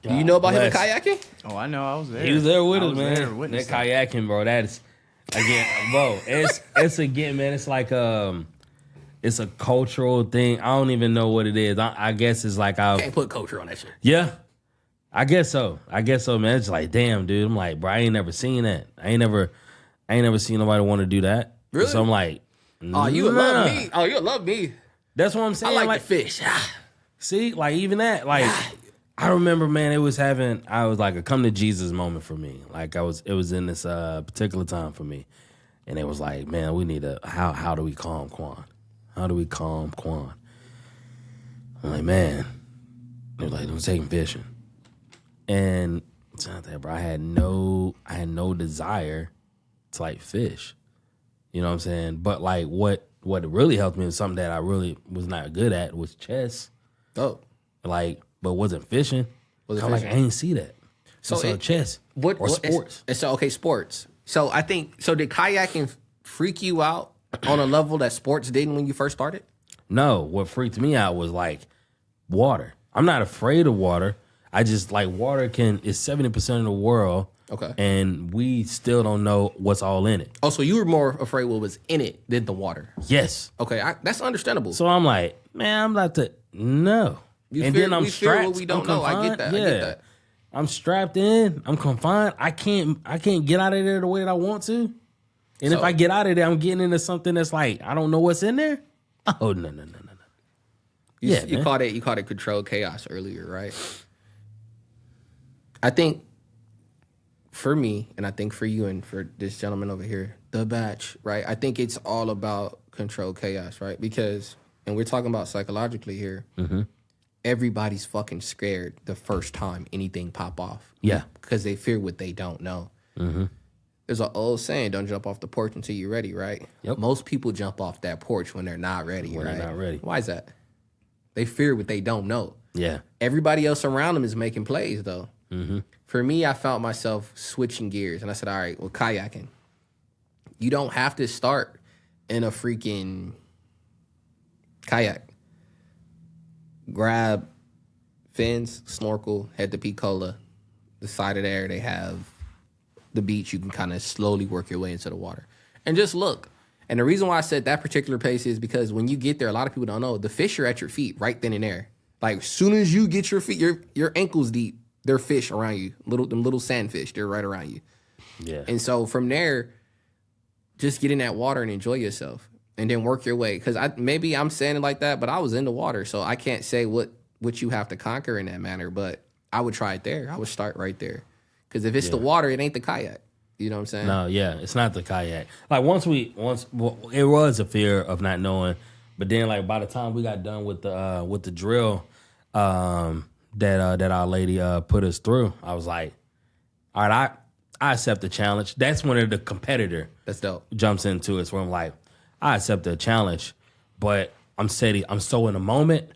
Do you know about him kayaking? Oh, I know. I was there. He was there with us, man. That kayaking, bro. That's again, bro. It's again, man. It's like it's a cultural thing. I don't even know what it is. I guess it's like I can't put culture on that shit. Yeah, I guess so, man. It's like, damn, dude. I'm like, bro. I ain't never seen that. I ain't never seen nobody want to do that. Really? So I'm like, oh, you would love me. Oh, you would love me. That's what I'm saying. I like the fish. See, like even that, like. I remember, man, I was like a come to Jesus moment for me. Like it was in this particular time for me. And it was like, man, we need how do we calm Quan? How do we calm Quan? I'm like, man, they're like, I'm taking fishing. And it's not that, bro. I had no desire to like fish. You know what I'm saying? But like what what really helped me was something that I really was not good at was chess. Oh, But wasn't fishing. Wasn't I'm like, fishing. I ain't see that. So So chess or sports. Sports. So I think did kayaking freak you out on a level that sports didn't when you first started? No, what freaked me out was like water. I'm not afraid of water. I just like water is 70% of the world. Okay. And we still don't know what's all in it. Oh, so you were more afraid what was in it than the water. Yes. Okay, that's understandable. So I'm like, man, I'm about to no. Then I'm strapped. What we don't know. I get that. Yeah. I get that. I'm strapped in. I'm confined. I can't get out of there the way that I want to. And if I get out of there, I'm getting into something that's like I don't know what's in there. Oh no. You called it controlled chaos earlier, right? I think for me, and I think for you and for this gentleman over here, the batch, right? I think it's all about controlled chaos, right? Because, and we're talking about psychologically here, everybody's fucking scared the first time anything pop off. Yeah. Because they fear what they don't know. There's an old saying, don't jump off the porch until you're ready, right? Yep. Most people jump off that porch when they're not ready, When right? they're not ready. Why is that? They fear what they don't know. Yeah. Everybody else around them is making plays, though. For me, I found myself switching gears, and I said, all right, well, kayaking. You don't have to start in a freaking kayak. Grab fins, snorkel, head to Picola. The side of there, they have the beach. You can kind of slowly work your way into the water. And just look. And the reason why I said that particular pace is because when you get there, a lot of people don't know, the fish are at your feet right then and there. Like, as soon as you get your feet, your ankles deep, there are fish around you. Them little sandfish, they're right around you. Yeah. And so from there, just get in that water and enjoy yourself. And then work your way. Because maybe I'm saying it like that, but I was in the water. So I can't say what you have to conquer in that manner. But I would try it there. I would start right there. Because if it's the water, it ain't the kayak. You know what I'm saying? No, yeah, it's not the kayak. Like it was a fear of not knowing, but then like by the time we got done with the drill that our lady put us through, I was like, all right, I accept the challenge. That's when the competitor That's dope. jumps into it. Where I'm like, I accept the challenge, but I'm steady. I'm so in the moment.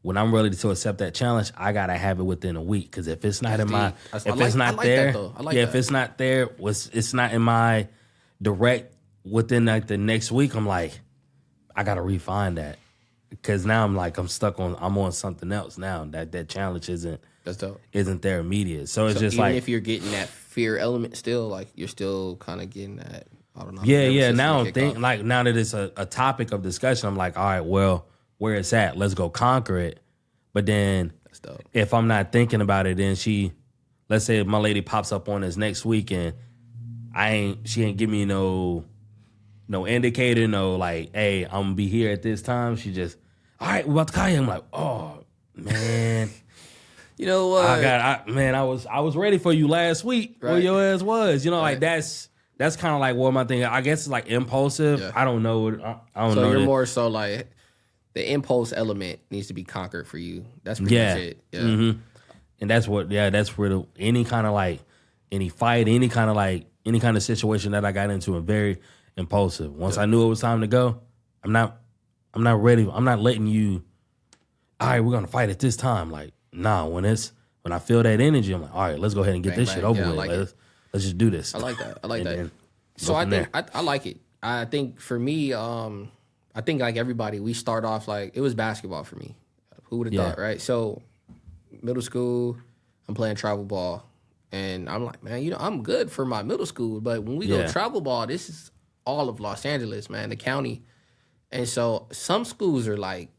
When I'm ready to accept that challenge, I gotta have it within a week. Because if it's not That's in my, deep. if I like- it's I not like there, that, though. I like if that. it's not there, it's not in my direct within like the next week. I'm like, I gotta refine that because now I'm on something else now. That challenge That's dope. isn't there immediate. So it's So just even like if you're getting that fear element still, like you're still kind of getting that, I don't know. yeah. nervous Now I'm system thinking kick off. like now that it's a topic of discussion, I'm like, all right, well, where it's at, let's go conquer it. But then That's dope. if I'm not thinking about it, then let's say my lady pops up on us next week and she ain't give me no indicator, no like, hey, I'm gonna be here at this time. She just, all right, we're about to call you. I'm like, oh man, You know what? I was ready for you last week where Right. your ass was, like Right. that's kind of like what my thing. I guess it's like impulsive. Yeah. I don't know. I don't So know. you're that- more so like the impulse element needs to be conquered for you. That's pretty Yeah. much it. Yeah. Mm-hmm. And that's where any kind of like any fight, any kind of situation that I got into is very impulsive. Once I knew it was time to go, I'm not ready. I'm not letting you, all right, we're gonna fight at this time. Like, nah, when I feel that energy, I'm like, all right, let's go ahead and get Bang, this bang. shit over Yeah, I with. like Let's just do this. I like that. I like And that. then So go I from think there. I like it. I think for me, I think like everybody, we start off like it was basketball for me. Who would have Yeah. thought, right? So middle school, I'm playing travel ball, and I'm like, man, I'm good for my middle school, but when we go Yeah. travel ball, this is all of Los Angeles, man, the county, and so some schools are like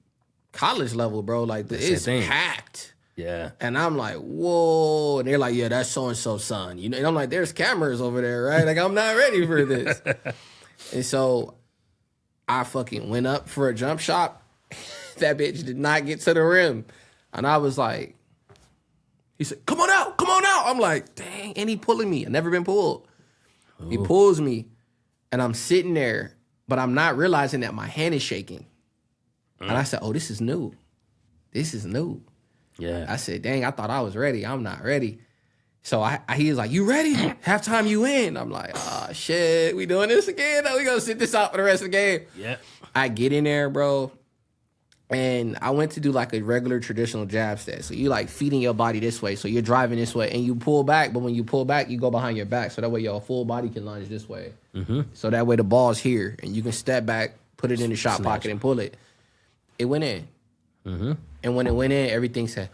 college level, bro. Like the it's thing. packed. Yeah. And I'm like, whoa. And they're like, yeah, that's so-and-so's son. And I'm like, there's cameras over there, right? Like, I'm not ready for this. And so I fucking went up for a jump shot. That bitch did not get to the rim. And I was like, he said, come on out. I'm like, dang, and he pulling me. I've never been pulled. He pulls me, and I'm sitting there, but I'm not realizing that my hand is shaking. And I said, oh, this is new. Yeah. I said, dang, I thought I was ready. I'm not ready. So he was like, you ready? Halftime, you in. I'm like, oh, shit, we doing this again? No, we gonna sit this out for the rest of the game. Yeah. I get in there, bro, and I went to do like a regular traditional jab stance. So you like feeding your body this way. So you're driving this way, and you pull back, but when you pull back, you go behind your back. So that way your full body can lunge this way. Mm-hmm. So that way the ball's here, and you can step back, put it in the shot pocket, and pull it. It went in. Mm-hmm. And when it went in, everything said,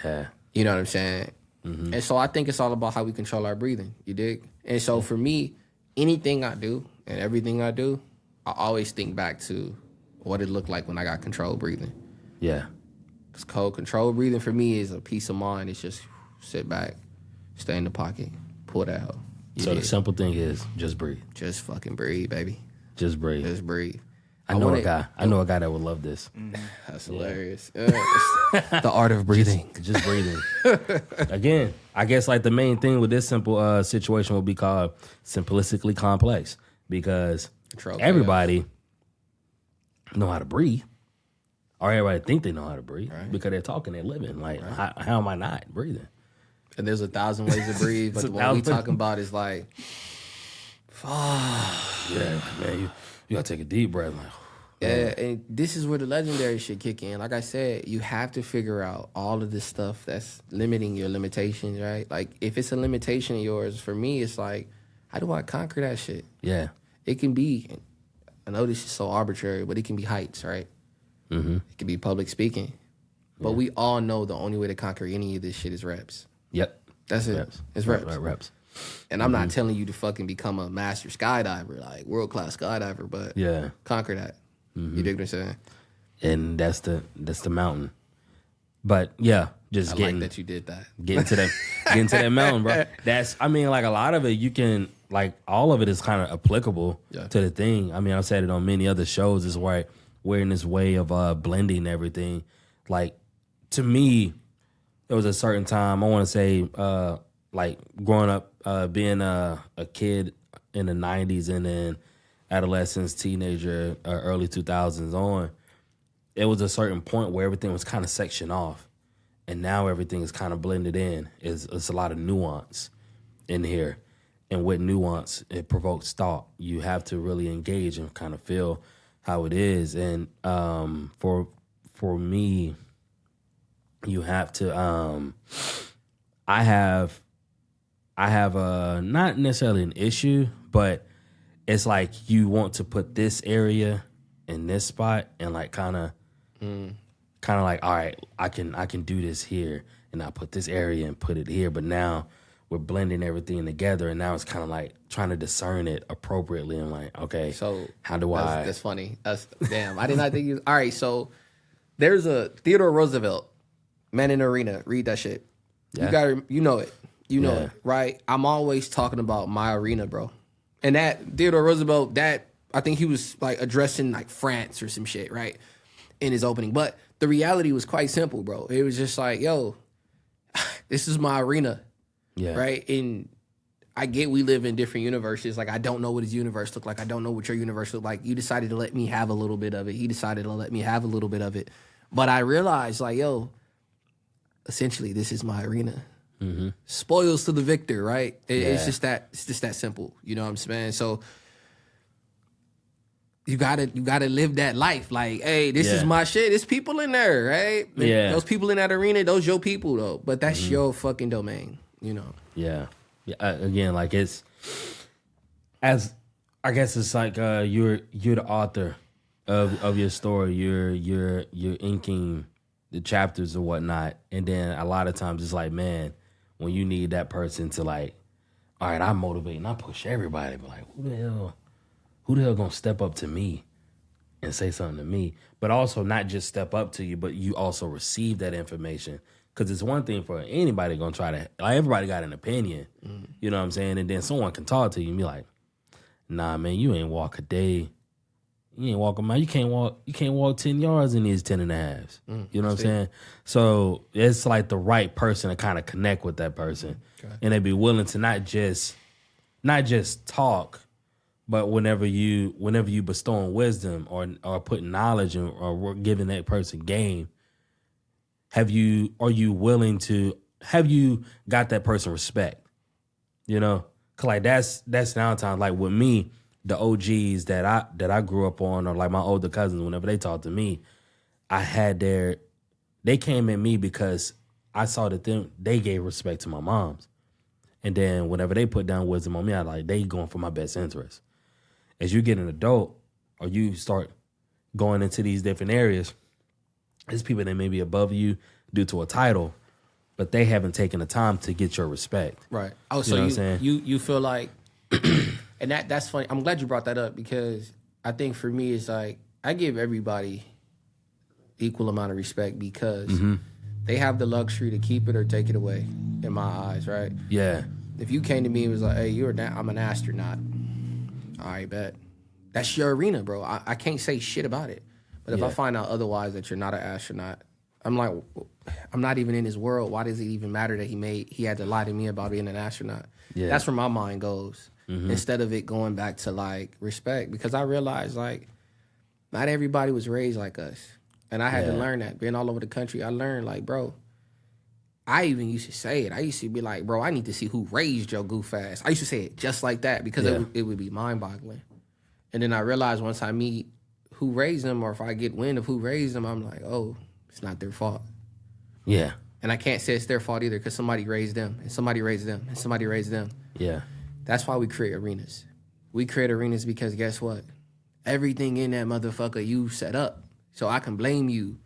yeah. You know what I'm saying? Mm-hmm. And so I think it's all about how we control our breathing. You dig? And so for me, anything I do and everything I do, I always think back to what it looked like when I got controlled breathing. Yeah. It's cold. Controlled breathing for me is a peace of mind. It's just sit back, stay in the pocket, pull that out. So the simple thing is just breathe. Just fucking breathe, baby. Just breathe. Just breathe. I know a guy that would love this. That's hilarious. The art of breathing. Just breathing. Again, I guess like the main thing with this simple situation would be called simplistically complex, because everybody know how to breathe, or everybody think they know how to breathe, right? Because they're talking, they're living. Like, right. how am I not breathing? And there's 1,000 ways to breathe, but what we talking about is like, yeah, man, you gotta take a deep breath, like. Yeah, and this is where the legendary shit kick in. Like I said, you have to figure out all of this stuff that's limiting your limitations, right? Like, if it's a limitation of yours, for me, it's like, how do I conquer that shit? Yeah. It can be, I know this is so arbitrary, but it can be heights, right? Mm-hmm. It can be public speaking. But we all know the only way to conquer any of this shit is reps. Yep. That's it. Reps. It's reps. Reps. And I'm not telling you to fucking become a master skydiver, like world-class skydiver, but conquer that. Mm-hmm. You dig what I'm saying? And that's the mountain. But yeah, just like that you did that. Getting to that mountain, bro. I mean, like a lot of it, you can, like, all of it is kind of applicable to the thing. I mean, I've said it on many other shows. Is where we're in this way of blending everything. Like, to me, there was a certain time, I want to say, like growing up, being a kid in the 90s and then adolescence, teenager, early 2000s on, it was a certain point where everything was kind of sectioned off, and now everything is kind of blended in. It's a lot of nuance in here, and with nuance, it provokes thought. You have to really engage and kind of feel how it is, and for me, you have to. I have not necessarily an issue, but it's like you want to put this area in this spot and like kind of like, all right, I can do this here, and I put this area and put it here. But now we're blending everything together, and now it's kind of like trying to discern it appropriately. And like, okay, so how do I? That's funny. Damn, I did not think you. All right, so there's a Theodore Roosevelt, Man in the Arena. Read that shit. Yeah. You know it. You know it, right? I'm always talking about my arena, bro. And that Theodore Roosevelt, I think he was like addressing like France or some shit, right? In his opening. But the reality was quite simple, bro. It was just like, yo, this is my arena. Yeah. Right? And I get we live in different universes. Like, I don't know what his universe looked like. I don't know what your universe looked like. You decided to let me have a little bit of it. He decided to let me have a little bit of it. But I realized, like, yo, essentially, this is my arena. Mm-hmm. Spoils to the victor, right? It's just that simple. You know what I'm saying? So you gotta live that life. Like, hey, this is my shit. There's people in there, right? Yeah. Those people in that arena, those your people though. But that's your fucking domain, you know. Yeah. Again, like I guess it's like you're the author of your story. You're inking the chapters or whatnot, and then a lot of times it's like, man, when you need that person to like, all right, I motivate and I push everybody, but like, who the hell gonna step up to me and say something to me? But also not just step up to you, but you also receive that information. Because it's one thing for anybody gonna try to, like, everybody got an opinion, you know what I'm saying? And then someone can talk to you and be like, nah, man, you ain't walk a day. You ain't walk a mile. You can't walk 10 yards in these 10 and a halves. You know what I'm saying? So it's like the right person to kind of connect with that person. Okay. And they be willing to not just talk, but whenever you bestowing wisdom or putting knowledge or giving that person game, are you willing to have you got that person respect? You know, 'cause like that's downtime. Like with me, the OGs that I grew up on, or like my older cousins, whenever they talked to me, they came at me because I saw that they gave respect to my moms. And then whenever they put down wisdom on me, I like, they going for my best interest. As you get an adult or you start going into these different areas, there's people that may be above you due to a title, but they haven't taken the time to get your respect. Right. Oh, so You know what I'm saying? you feel like, and that's funny. I'm glad you brought that up because I think for me it's like I give everybody equal amount of respect because they have the luxury to keep it or take it away in my eyes, right? Yeah. If you came to me and was like, hey, I'm an astronaut. All right, bet. That's your arena, bro. I can't say shit about it. But if I find out otherwise that you're not an astronaut, I'm like, I'm not even in his world. Why does it even matter that he had to lie to me about being an astronaut? Yeah. That's where my mind goes. Instead of it going back to like respect. Because I realized like not everybody was raised like us. And I had to learn that. Being all over the country, I learned like, bro, I even used to say it. I used to be like, bro, I need to see who raised your goof ass. I used to say it just like that because it would be mind-boggling. And then I realized once I meet who raised them, or if I get wind of who raised them, I'm like, oh, it's not their fault. Yeah. And I can't say it's their fault either because somebody raised them, and somebody raised them, and somebody raised them. Yeah. That's why we create arenas. We create arenas because guess what? Everything in that motherfucker you set up. So I can blame you.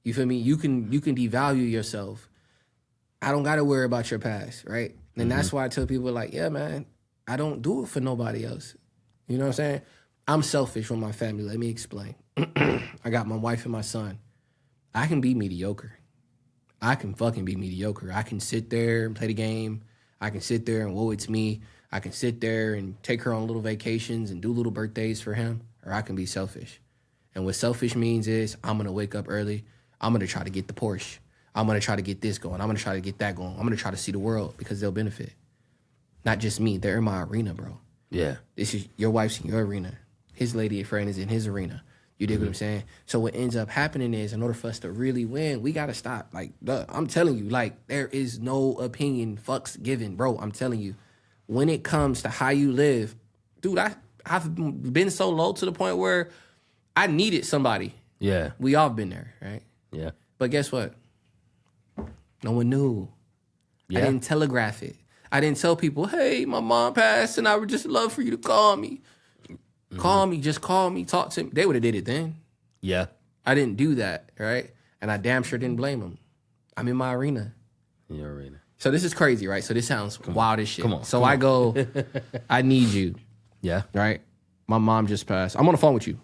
You feel me? You can devalue yourself. I don't got to worry about your past, right? And that's why I tell people like, yeah, man, I don't do it for nobody else. You know what I'm saying? I'm selfish with my family. Let me explain. I got my wife and my son. I can be mediocre. I can fucking be mediocre. I can sit there and play the game. I can sit there and, whoa, it's me. I can sit there and take her on little vacations and do little birthdays for him, or I can be selfish. And what selfish means is I'm going to wake up early. I'm going to try to get the Porsche. I'm going to try to get this going. I'm going to try to get that going. I'm going to try to see the world because they'll benefit. Not just me. They're in my arena, bro. Yeah. This is your wife's in your arena. His lady friend is in his arena. You dig what I'm saying? So what ends up happening is in order for us to really win, we got to stop. Like, I'm telling you, like, there is no opinion fucks given, bro. I'm telling you. When it comes to how you live, dude, I've been so low to the point where I needed somebody. Yeah. We all been there, right? Yeah. But guess what? No one knew. Yeah. I didn't telegraph it. I didn't tell people, hey, my mom passed and I would just love for you to call me. Call me, just call me, talk to me. They would have did it then. Yeah. I didn't do that, right? And I damn sure didn't blame them. I'm in my arena. In your arena. So this is crazy, right? So this sounds wild as shit. Come on. So I go, I need you, Yeah. right? My mom just passed. I'm on the phone with you.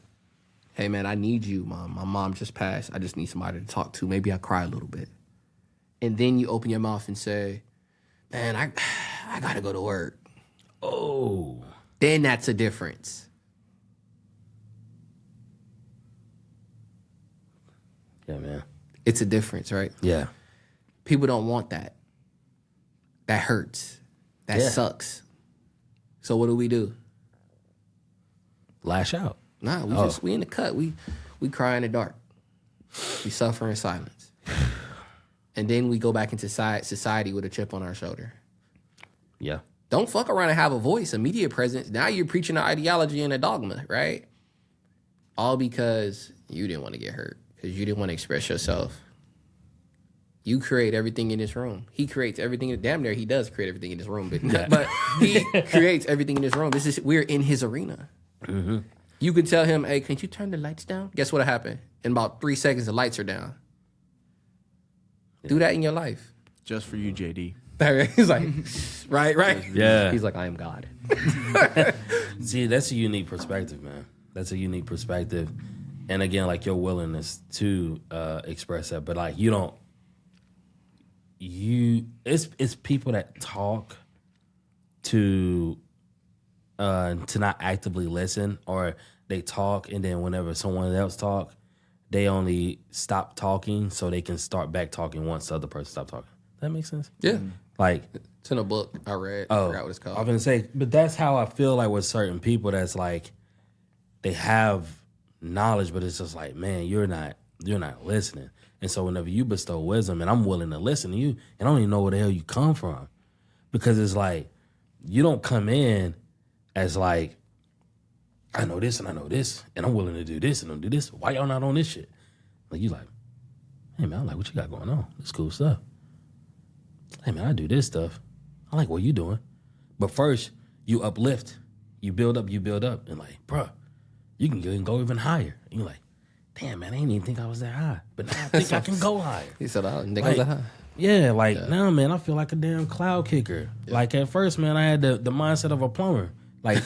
Hey, man, I need you, Mom. My mom just passed. I just need somebody to talk to. Maybe I cry a little bit. And then you open your mouth and say, man, I got to go to work. Oh. Then that's a difference. Yeah, man. It's a difference, right? Yeah. People don't want that. That hurts. That sucks. So what do? Lash out. Nah, we in the cut. We cry in the dark. We suffer in silence. And then we go back into society with a chip on our shoulder. Yeah. Don't fuck around and have a voice, a media presence. Now you're preaching an ideology and a dogma, right? All because you didn't want to get hurt. Because you didn't want to express yourself. You create everything in this room. He creates everything. Damn near he does create everything in this room. But he creates everything in this room. We're in his arena. Mm-hmm. You can tell him, hey, can you turn the lights down? Guess what happened? In about 3 seconds, the lights are down. Yeah. Do that in your life. Just for you, JD. He's like, right? Yeah. He's like, I am God. See, that's a unique perspective, man. That's a unique perspective. And again, like your willingness to express that. But like it's people that talk to not actively listen, or they talk and then whenever someone else talk, they only stop talking so they can start back talking once the other person stop talking. That makes sense? Yeah. Like, it's in a book I read. I forgot what it's called. I was gonna say, but that's how I feel like with certain people. That's like they have knowledge, but it's just like, man, you're not you're not listening. And so whenever you bestow wisdom, and I'm willing to listen to you, and I don't even know where the hell you come from, because it's like you don't come in as like, I know this and I know this, and I'm willing to do this and I'll do this. Why y'all not on this shit? Like, you like, hey, man, I like what you got going on. It's cool stuff. Hey, man, I do this stuff. I like what you doing. But first, you uplift. You build up. And like, bruh, you can go even higher. And you're like, damn, man, I didn't even think I was that high. But now I think I can go higher. He said, I didn't think I was that high. Yeah, now, man, I feel like a damn cloud kicker. Yeah. Like, at first, man, I had the mindset of a plumber. Like,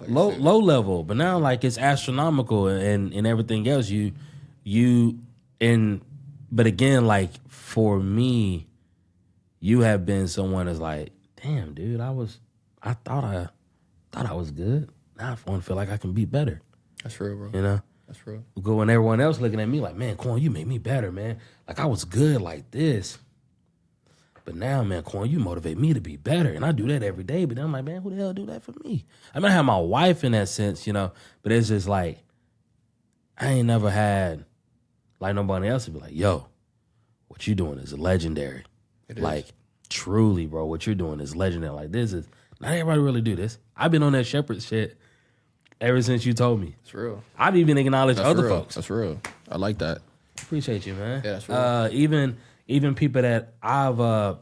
low level. But now, like, it's astronomical and everything else. But again, like, for me, you have been someone that's like, damn, dude, I thought I was good. Now I want to feel like I can be better. That's real, bro. You know? That's real. Go when everyone else looking at me like, man, Quan, you made me better, man. Like, I was good like this. But now, man, Quan, you motivate me to be better. And I do that every day. But then I'm like, man, who the hell do that for me? I mean, I have my wife in that sense, you know. But it's just like, I ain't never had, like, nobody else to be like, yo, what you doing is legendary. It is. Like, truly, bro, what you're doing is legendary. Like, this is, not everybody really do this. I've been on that shepherd shit ever since you told me. It's real. I've even acknowledged other folks. That's real. I like that. Appreciate you, man. Yeah, that's real. Even people that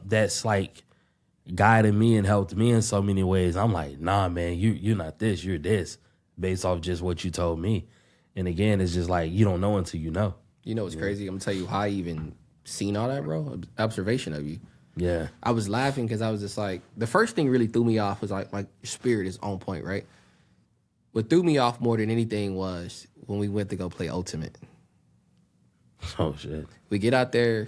that's like guided me and helped me in so many ways. I'm like, nah, man, you're not this, you're this, based off just what you told me. And again, it's just like, you don't know until you know. You know what's crazy? I'm gonna tell you how I even seen all that, bro. Observation of you. Yeah. I was laughing because I was just like, the first thing really threw me off was like your spirit is on point, right? What threw me off more than anything was when we went to go play Ultimate. Oh, shit. We get out there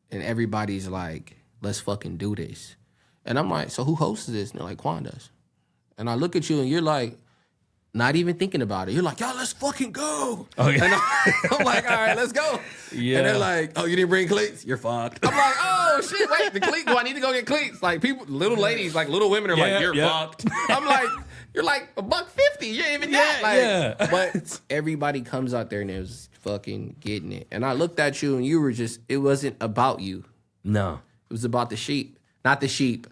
and everybody's like, let's fucking do this. And I'm like, so who hosts this? And they're like, Quan does. And I look at you and you're like, not even thinking about it. You're like, y'all, let's fucking go. Oh, yeah. And I'm like, all right, let's go. Yeah. And they're like, oh, you didn't bring cleats? You're fucked. I'm like, oh, shit, wait, the cleats. Do I need to go get cleats? Like, people, little ladies, like little women are like, you're fucked. I'm like, you're like $1.50. You ain't even that. Like, but everybody comes out there and it was fucking getting it. And I looked at you and you were just, it wasn't about you. No. It was about the sheep. Not the sheep.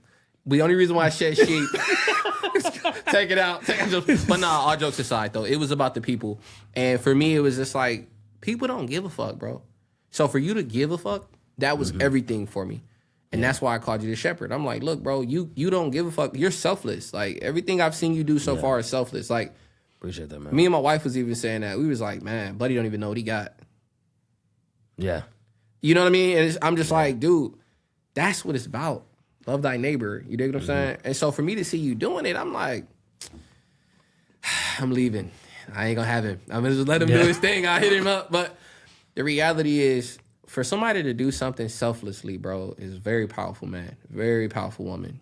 The only reason why I said sheep, take it out. But nah, all jokes aside, though, it was about the people. And for me, it was just like, people don't give a fuck, bro. So for you to give a fuck, that was everything for me. And that's why I called you the shepherd. I'm like, look, bro, you don't give a fuck. You're selfless. Like, everything I've seen you do so far is selfless. Like, appreciate that, man. Me and my wife was even saying that. We was like, man, buddy don't even know what he got. Yeah. You know what I mean? And I'm just like, dude, that's what it's about. Love thy neighbor. You dig what I'm saying? And so for me to see you doing it, I'm like, I'm leaving. I ain't gonna have him. I'm gonna just let him do his thing. I hit him up. But the reality is, for somebody to do something selflessly, bro, is very powerful, man. Very powerful woman.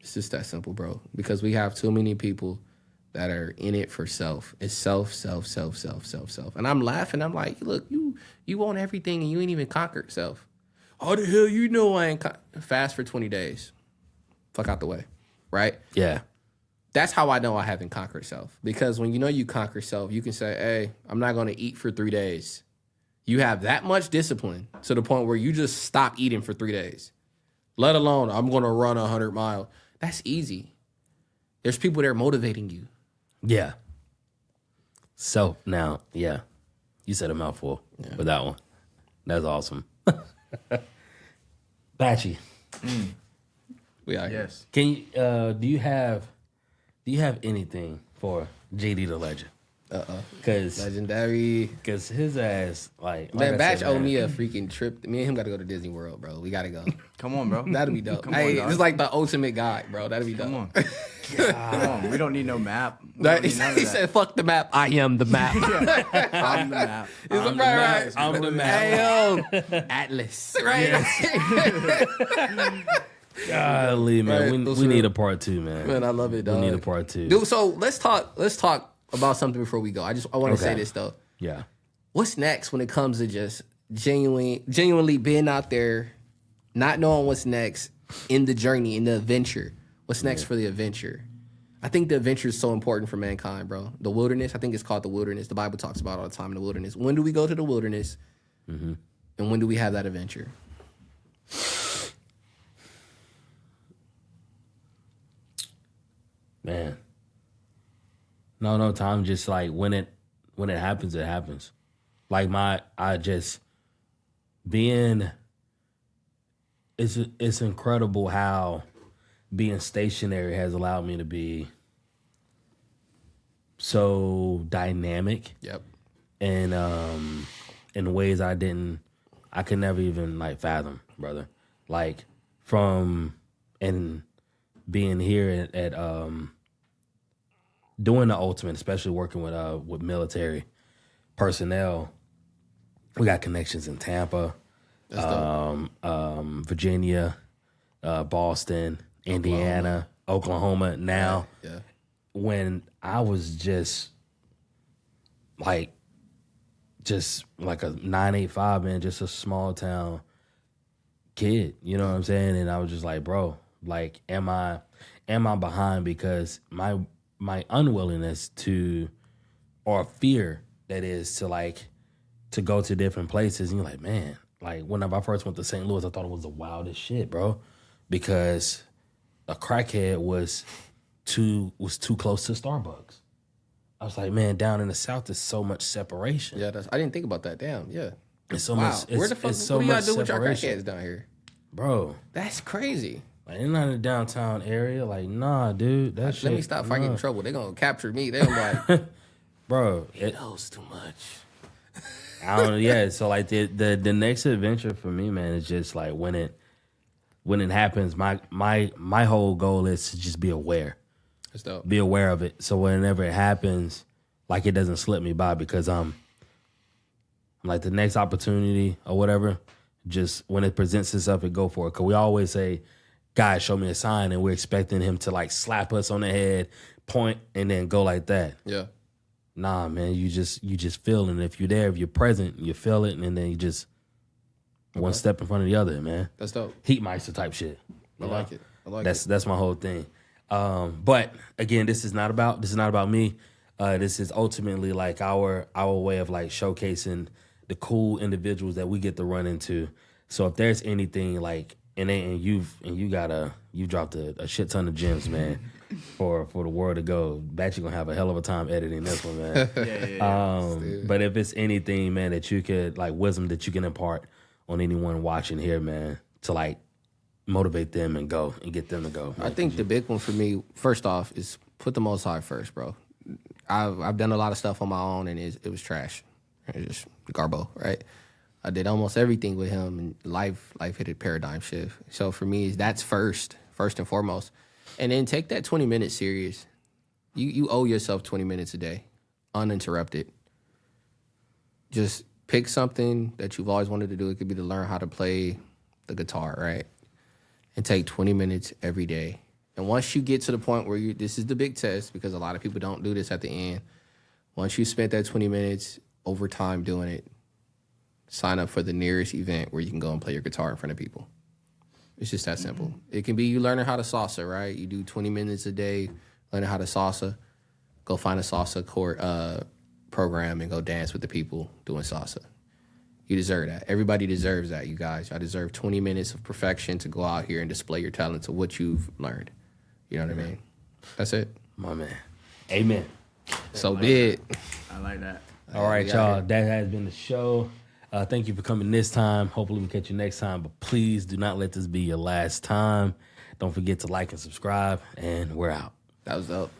It's just that simple, bro. Because we have too many people that are in it for self. It's self. And I'm laughing. I'm like, look, you want everything and you ain't even conquered self. How the hell you know I ain't fast for 20 days? Fuck out the way, right? Yeah. That's how I know I haven't conquered self. Because when you know you conquer self, you can say, hey, I'm not going to eat for 3 days. You have that much discipline to the point where you just stop eating for 3 days. Let alone, I'm going to run 100 miles. That's easy. There's people there motivating you. Yeah. So now, yeah. You said a mouthful with that one. That's awesome. Batchy. We are here. Yes. Can you do you have anything for JD the Legend? Legendary. Cause his ass Man, Batch owe me a freaking trip. Me and him got to go to Disney World, bro. We got to go. Come on, bro. That'd be dope. Come Hey, on, it's like the ultimate guide, bro. That'd be dope. Come on. Come on. We don't need no map. We don't He need none of that. said, fuck the map. I am the map. I'm the map. I'm right. I'm the map. Hey, yo. Atlas. Right? Golly, man. Right, We need a part 2, man. Man, I love it, dog. We need a part 2. Dude, so let's talk about something before we go. I want to say this, though. Yeah. What's next when it comes to just genuinely being out there, not knowing what's next in the journey, in the adventure? What's next for the adventure? I think the adventure is so important for mankind, bro. The wilderness, I think it's called the wilderness. The Bible talks about it all the time in the wilderness. When do we go to the wilderness? And when do we have that adventure? Man. No, Tom, just like when it happens, it happens. Like it's incredible how being stationary has allowed me to be so dynamic. Yep. And in ways I could never even like fathom, brother. Like from and being here at doing the ultimate, especially working with military personnel. We got connections in Tampa, Virginia, Boston, Indiana, Oklahoma. Now, Yeah. when I was just like a 985, man, just a small town kid, you know what I'm saying? And I was just like, bro, like, am I behind because my unwillingness to, or fear that is to go to different places. And you're like, man, like whenever I first went to St. Louis, I thought it was the wildest shit, bro, because a crackhead was too close to Starbucks. I was like, man, down in the South, there's so much separation. Yeah, I didn't think about that. Damn, yeah. It's so Wow. much. Where the fuck? It's so what do y'all much do with your separation. crackheads down here? Bro? That's crazy. Like, they're not in the downtown area. Like, nah, dude. That shit. Let me stop. If I get in trouble, they're gonna capture me. They're gonna be like, bro. he knows too much. I don't know. Yeah. So like the next adventure for me, man, is just like when it happens. My whole goal is to just be aware. That's dope. Be aware of it. So whenever it happens, like it doesn't slip me by because like the next opportunity or whatever, just when it presents itself, it go for it. Cause we always say, God, show me a sign, and we're expecting him to like slap us on the head, point, and then go like that. Yeah. Nah, man, you just feel it. And if you're there, if you're present, you feel it, and then you just one step in front of the other, man. That's dope. Heatmeister type shit. I like it. That's my whole thing. But again, this is not about me. This is ultimately like our way of like showcasing the cool individuals that we get to run into. So if there's anything like you dropped a shit ton of gems, man, for the world to go. Bet you're gonna have a hell of a time editing this one, man. Yeah. But if it's anything, man, that you could like wisdom that you can impart on anyone watching here, man, to like motivate them and go and get them to go. I think the big one for me, first off, is put the Most High first, bro. I've done a lot of stuff on my own, and it was trash. It was just garbo, right? I did almost everything with him, and life hit a paradigm shift. So for me, that's first and foremost. And then take that 20 minutes serious. You owe yourself 20 minutes a day, uninterrupted. Just pick something that you've always wanted to do. It could be to learn how to play the guitar, right? And take 20 minutes every day. And once you get to the point where this is the big test, because a lot of people don't do this at the end. Once you spent that 20 minutes over time doing it, sign up for the nearest event where you can go and play your guitar in front of people. It's just that simple. It can be you learning how to salsa, right? You do 20 minutes a day learning how to salsa. Go find a salsa court program and go dance with the people doing salsa. You deserve that. Everybody deserves that, you guys. I deserve 20 minutes of perfection to go out here and display your talent to what you've learned. You know what I mean? That's it. My man. Amen. So be it. I like that. All right, we y'all. out That has been the show. Thank you for coming this time. Hopefully we catch you next time. But please do not let this be your last time. Don't forget to like and subscribe. And we're out. That was dope.